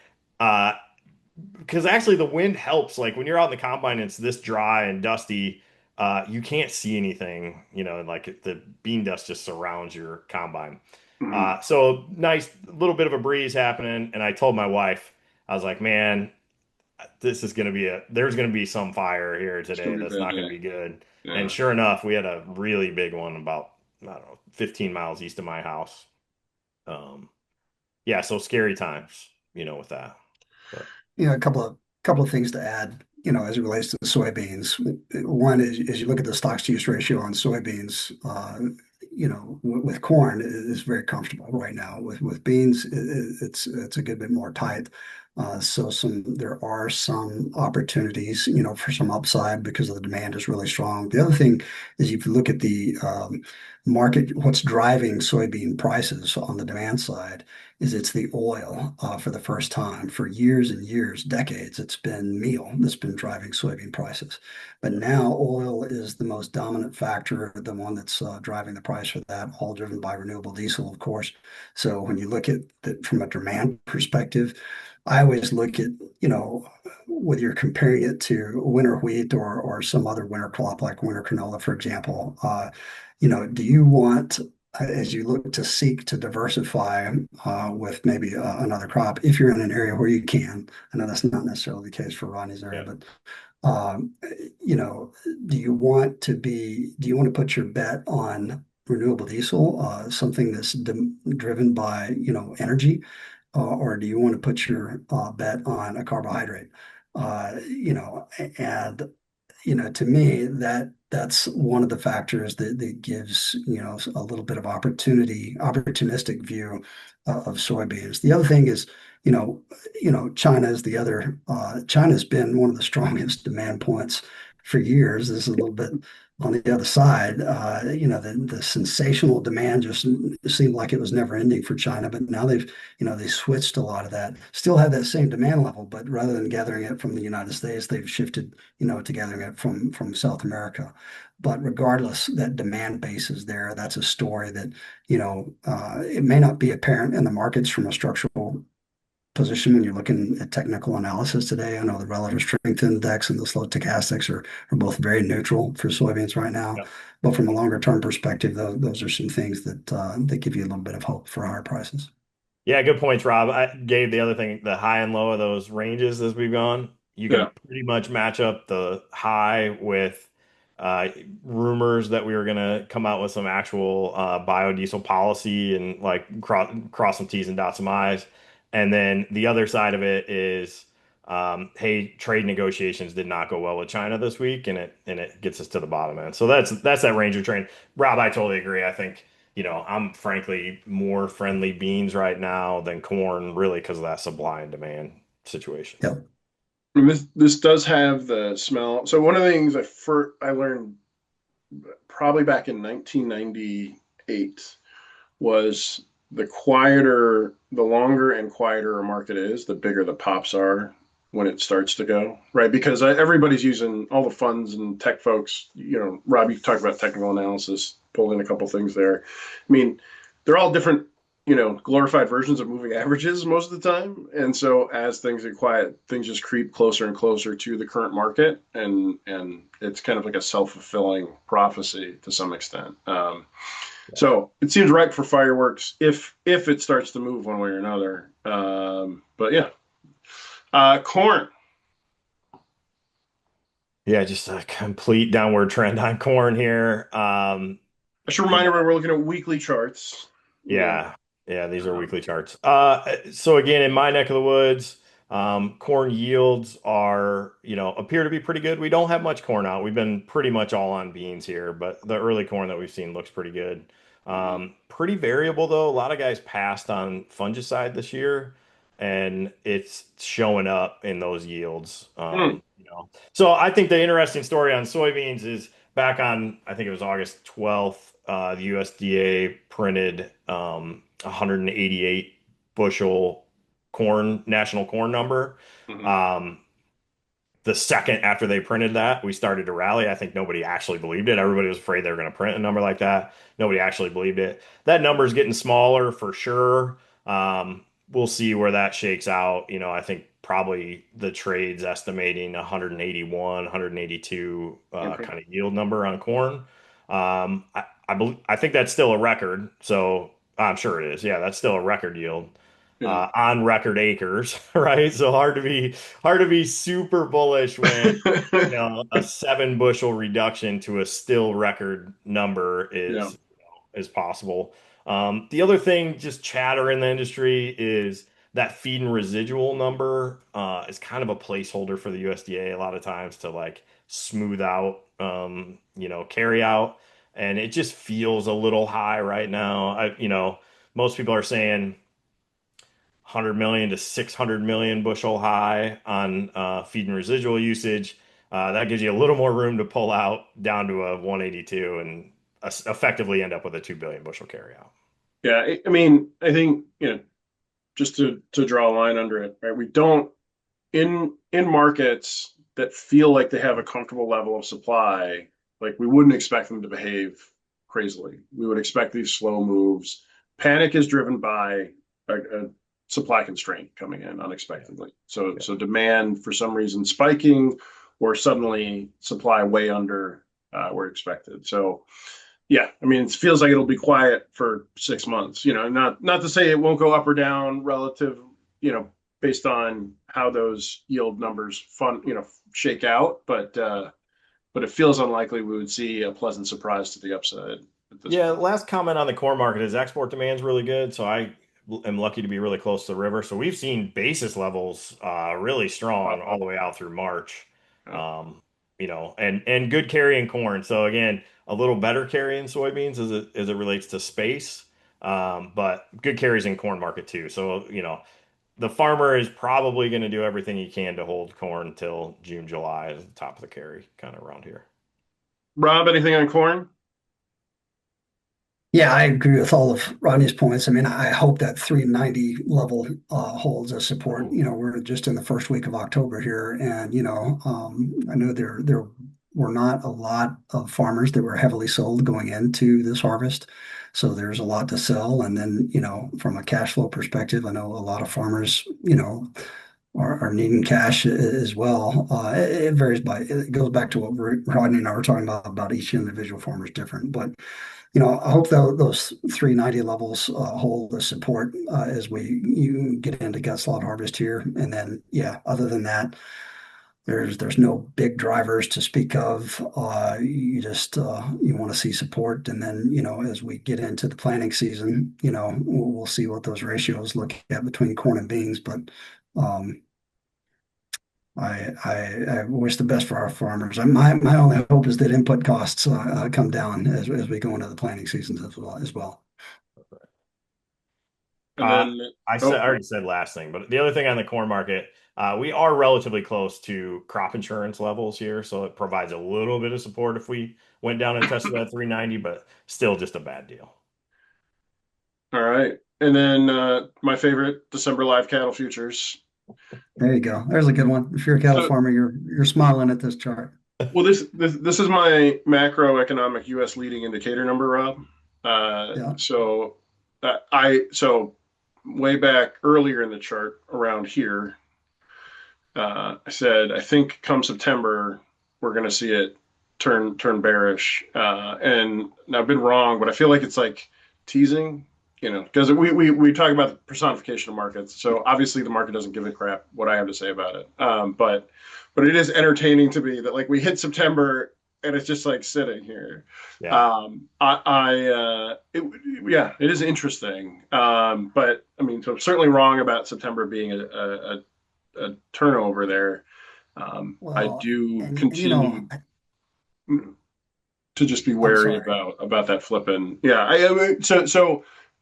Uh, because actually the wind helps. Like when you're out in the combine and it's this dry and dusty, you can't see anything, like the bean dust just surrounds your combine. Mhm. So nice little bit of a breeze happening. And I told my wife, I was like, man, there's gonna be some fire here It's going today to be a that's bad not gonna day. be good. And Yeah. sure enough, we had a really big one about, I don't know, 15 miles east of my house. Um, yeah, so scary times, with that. But A couple of things to add, as it relates to the soybeans. One is, as you look at the stocks to use ratio on soybeans, with corn, it is very comfortable right now. With beans, it's a good bit more tight. So there are some opportunities, for some upside because of the demand is really strong. The other thing is if you look at the market, what's driving soybean prices on the demand side is it's the oil for the first time. For years and years, decades, it's been meal that's been driving soybean prices. But yeah, now oil is the most dominant factor, the one that's driving the price for that, all driven by renewable diesel, of course. So when you look at it from a demand perspective, I always look at, whether you're comparing it to winter wheat or some other winter crop like winter canola, for example, do you want as you look to seek to diversify with maybe another crop, if you're in an area where you can. I know that's not necessarily the case for Ronnie's area, yeah, but um, you know, do you want to put your bet on renewable diesel, something that's driven by, energy, or do you want to put your bet on a carbohydrate? And to me, that's one of the factors that gives, a little bit of opportunistic view of soybeans. The other thing is, you know, China is the other. China's been one of the strongest demand points for years. This is a little bit on the other side. The sensational demand just seemed like it was never ending for China, but now they switched a lot of that. Still have that same demand level, but rather than gathering it from the United States, they've shifted to gathering it from South America. But regardless, that demand base is there. That's a story that, it may not be apparent in the markets from a structural position when you're looking at technical analysis today. I know the relative strength index and the slow stochastics are both very neutral for soybeans right now. yeah. But from a longer term perspective, those are some things that give you a little bit of hope for higher prices. Yeah, good points, Rob. I gave the other thing, the high and low of those ranges as we've gone. You Yeah. can pretty much match up the high with uh, rumors that we were going to come out with some actual biodiesel policy and like cross some T's and dot some I's. And then the other side of it is, hey, trade negotiations did not go well with China this week, and it gets us to the bottom end. So that's that Ranger train. Rob, I totally agree. I think I'm frankly more friendly beans right now than corn, really, because of that supply and demand situation. I mean, this does have the smell. So one of the things I learned probably back in 1998 was the longer and quieter a market is, the bigger the pops are when it starts to go, right? Because everybody's using all the funds and tech folks. Rob, you talked about technical analysis, pull in a couple things there. I mean, they're all different, glorified versions of moving averages most of the time. And so as things get quiet, things just creep closer and closer to the current market, and it's kind of like a self-fulfilling prophecy to some extent. So it seems ripe for fireworks if it starts to move one way or another. But yeah, corn. Yeah, just a complete downward trend on corn here. I should You remind know, everybody we're looking at weekly charts. yeah, yeah, these are Um, weekly charts. So again, in my neck of the woods, Corn yields are, appear to be pretty good. We don't have much corn out. We've been pretty much all on beans here, but the early corn that we've seen looks pretty good. Mhm. Pretty variable though. A lot of guys passed on fungicide this year, and it's showing up in those yields. Hmm. So I think the interesting story on soybeans is back on, I think it was August 12th, the USDA printed 188 bushel corn national corn number. Mhm. Um, the second after they printed that, we started to rally. I think nobody actually believed it. Everybody was afraid they were going to print a number like that. Nobody actually believed it. That number is getting smaller for sure. We'll see where that shakes out. I think probably the trade's estimating 181, 182 Okay. kind of yield number on corn. I think that's still a record. So I'm sure it is. Yeah, that's still a record yield Yeah. on record acres, right? So hard to be super bullish when a 7 bushel reduction to a still record number Yeah. is possible. The other thing, just chatter in the industry, is that feed and residual number is kind of a placeholder for the USDA a lot of times to like smooth out, carry out, and it just feels a little high right now. Most people are saying 100 million to 600 million bushel high on feed and residual usage. That gives you a little more room to pull out down to a 182 and effectively end up with a 2 billion bushel carryout. Yeah. I mean, I think, just to draw a line under it, right? We don't in markets that feel like they have a comfortable level of supply, like we wouldn't expect them to behave crazily. We would expect these slow moves. Panic is driven by a supply constraint coming in Yeah, unexpectedly. So yeah, so demand for some reason spiking or suddenly supply way under where expected. So yeah, I mean, it feels like it'll be quiet for 6 months. Not to say it won't go up or down relative, you know, based on how those yield numbers shake out, but it feels unlikely we would see a pleasant surprise to the upside at this yeah. point. Last comment on the corn market is export demand's really good. So I am lucky to be really close to the river. So we've seen basis levels really strong all Wow. the way out through March. Yeah. And good carry in corn. So again, a little better carry in soybeans as it relates to space. But good carries in corn market too. So, the farmer is probably going to do everything he can to hold corn till June, July at the top of the carry, kind of around here. Rob, anything on corn? Yeah, I agree with all of Rodney's points. I mean, I hope that 390 level holds as support. We're just in the first week of October here, and I know there were not a lot of farmers that were heavily sold going into this harvest, so there's a lot to sell. And then, from a cash flow perspective, I know a lot of farmers, are needing cash as well. It varies it goes back to what Rodney and I were talking about each individual farmer is different, but I hope that those 390 levels hold the support as you get into gut slot harvest here. And then, yeah, other than that, there's no big drivers to speak of. You just you want to see support, and then as we get into the planting season, we'll see what those ratios look at between corn and beans. But um, I wish the best for our farmers. My only hope is that input costs come down as we go into the planting seasons as well. And Uh, then, I already said last thing, but the other thing on the corn market, we are relatively close to crop insurance levels here, so it provides a little bit of support if we went down and tested that 390, but still just a bad deal. all right. And then my favorite, December live cattle futures. There you go. There's a good one. If you're a cattle So farmer, you're smiling at this chart. Well, this is my macroeconomic U.S. leading indicator number, Rob. Yeah. So way back earlier in the chart around here, I said I think come September we're going to see it turn bearish, and I've been wrong, but I feel like it's like teasing, because we talk about the personification of markets. So obviously the market doesn't give a crap what I have to say about it, but it is entertaining to me that like we hit September and it's just like sitting here. Yeah. Yeah, it is interesting. But I mean, so I'm certainly wrong about September being a a turnover there. I Well, do and continue to just be I'm wary sorry. about that flipping. Yeah, I mean,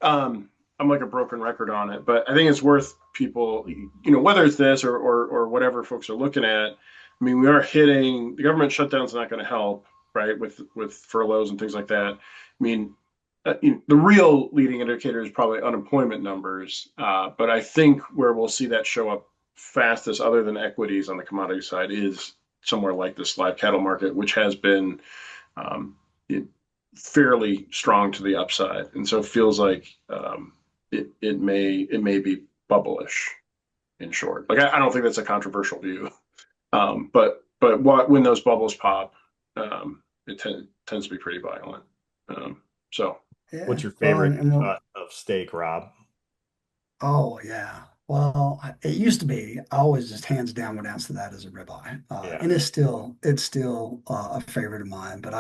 um, I'm like a broken record on it, but I think it's worth people, whether it's this or whatever folks are looking at. I mean, we are hitting the government shutdown's not going to help, right? With furloughs and things like that. I mean, the real leading indicator is probably unemployment numbers, but I think where we'll see that show up fastest, other than equities on the commodity side, is somewhere like this live cattle market, which has been um, it, fairly strong to the upside, and so it feels like it may be bubblish in short. Like I don't think that's a controversial view, but when those bubbles pop, it tends to be pretty violent. So What's Yeah. your Well, favorite and we're, cut of steak, Rob? oh yeah. Well, it used to be. I always just hands down would answer that as a ribeye, Yeah, and it's still a favorite of mine. But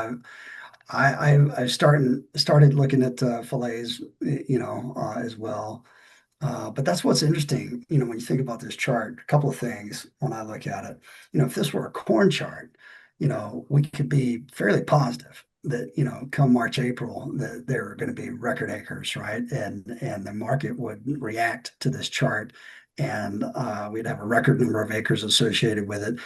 I started looking at fillets, as well. But that's what's interesting, when you think about this chart, a couple of things when I look at it. If this were a corn chart, we could be fairly positive that, come March, April, that there are going to be record acres, right? And the market would react to this chart and we'd have a record number of acres associated with it,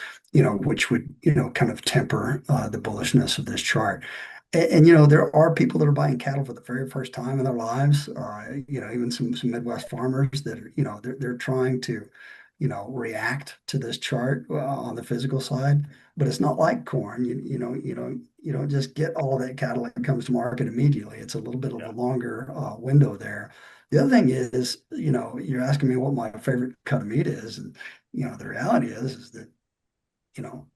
which would, kind of temper the bullishness of this chart. And there are people that are buying cattle for the very first time in their lives. Even some Midwest farmers that are, they're trying to, react to this chart on the physical side. But it's not like corn. You don't just get all that cattle that comes to market immediately. It's a little bit of a yeah, longer window there. The other thing is, you're asking me what my favorite cut of meat is, and the reality is that you know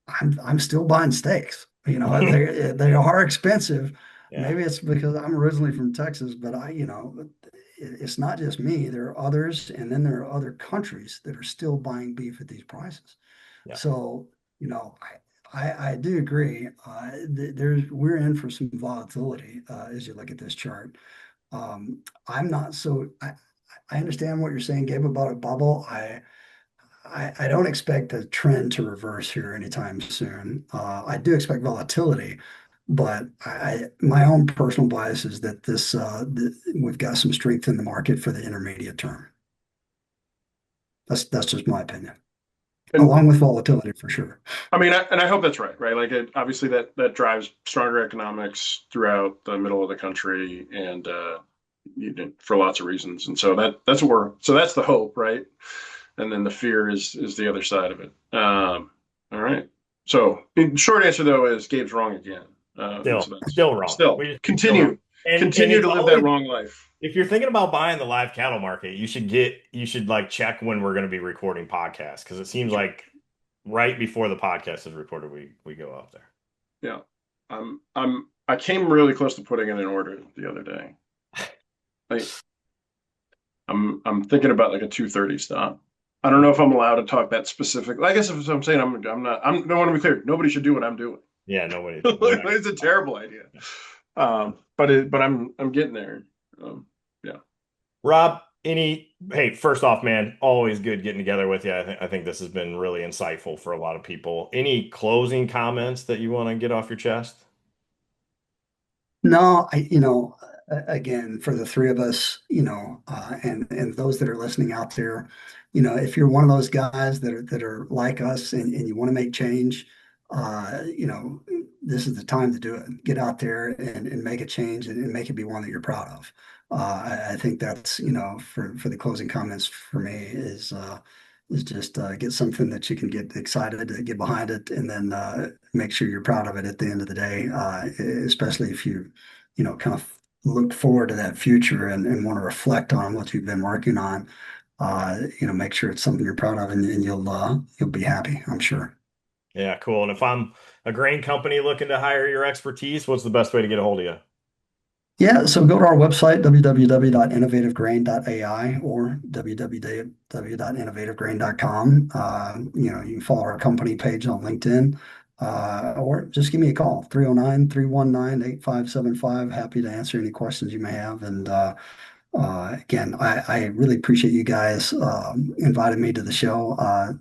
I'm still buying steaks. They are expensive. yeah, Maybe it's because I'm originally from Texas, but it's not just me. There are others, and then there are other countries that are still buying beef at these prices. yeah. So, I do agree. We're in for some volatility as you look at this chart. I'm not so. I understand what you're saying, Gabe, about a bubble. I don't expect the trend to reverse here anytime soon. I do expect volatility, but my own personal bias is that we've got some strength in the market for the intermediate term. That's just my opinion, and along with volatility for sure. I mean, and I hope that's right, right? Like, obviously, that drives stronger economics throughout the middle of the country, and for lots of reasons. And so that's the hope, right? And then the fear is the other side of it. All right. So, short answer though is Gabe's wrong again, and so that's Still wrong. still We just still wrong. And continue it's to live that always, wrong life. if you're thinking about buying the live cattle market, you should like check when we're going to be recording podcasts because it seems like right before the podcast is recorded, we go up there. Yeah. I came really close to putting in an order the other day. I, I'm thinking about like a 2:30 stop. I don't know if I'm allowed to talk that specific. I guess if I'm saying I'm not. I don't want to be clear. Nobody should do what I'm doing. Yeah, nobody. We're not. It's a terrible idea. But I'm getting there. Yeah. Rob, hey, first off, man, always good getting together with you. I think this has been really insightful for a lot of people. Any closing comments that you want to get off your chest? No, again, for the three of us, and those that are listening out there, if you're one of those guys that are like us and you want to make change, this is the time to do it. Get out there and make a change and make it be one that you're proud of. I think that's, for the closing comments for me is just get something that you can get excited, get behind it, and then make sure you're proud of it at the end of the day, especially if kind of look forward to that future and want to reflect on what you've been working on. Make sure it's something you're proud of, and you'll be happy, I'm sure. Yeah, cool. And if I'm a grain company looking to hire your expertise, what's the best way to get a hold of you? Yeah, so go to our website, www.innovativegrain.ai or www.innovativegrain.com. You can follow our company page on LinkedIn, or just give me a call, 309-319-8575. Happy to answer any questions you may have. And Again, I really appreciate you guys inviting me to the show.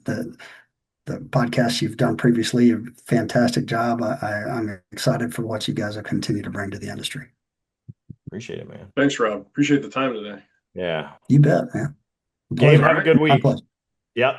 The podcast you've done previously, a fantastic job. I'm excited for what you guys will continue to bring to the industry. Appreciate it, man. Thanks, Rob. Appreciate the time today. Yeah. You bet, man. Gabe, Pleasure. have a good My week. pleasure. Yep.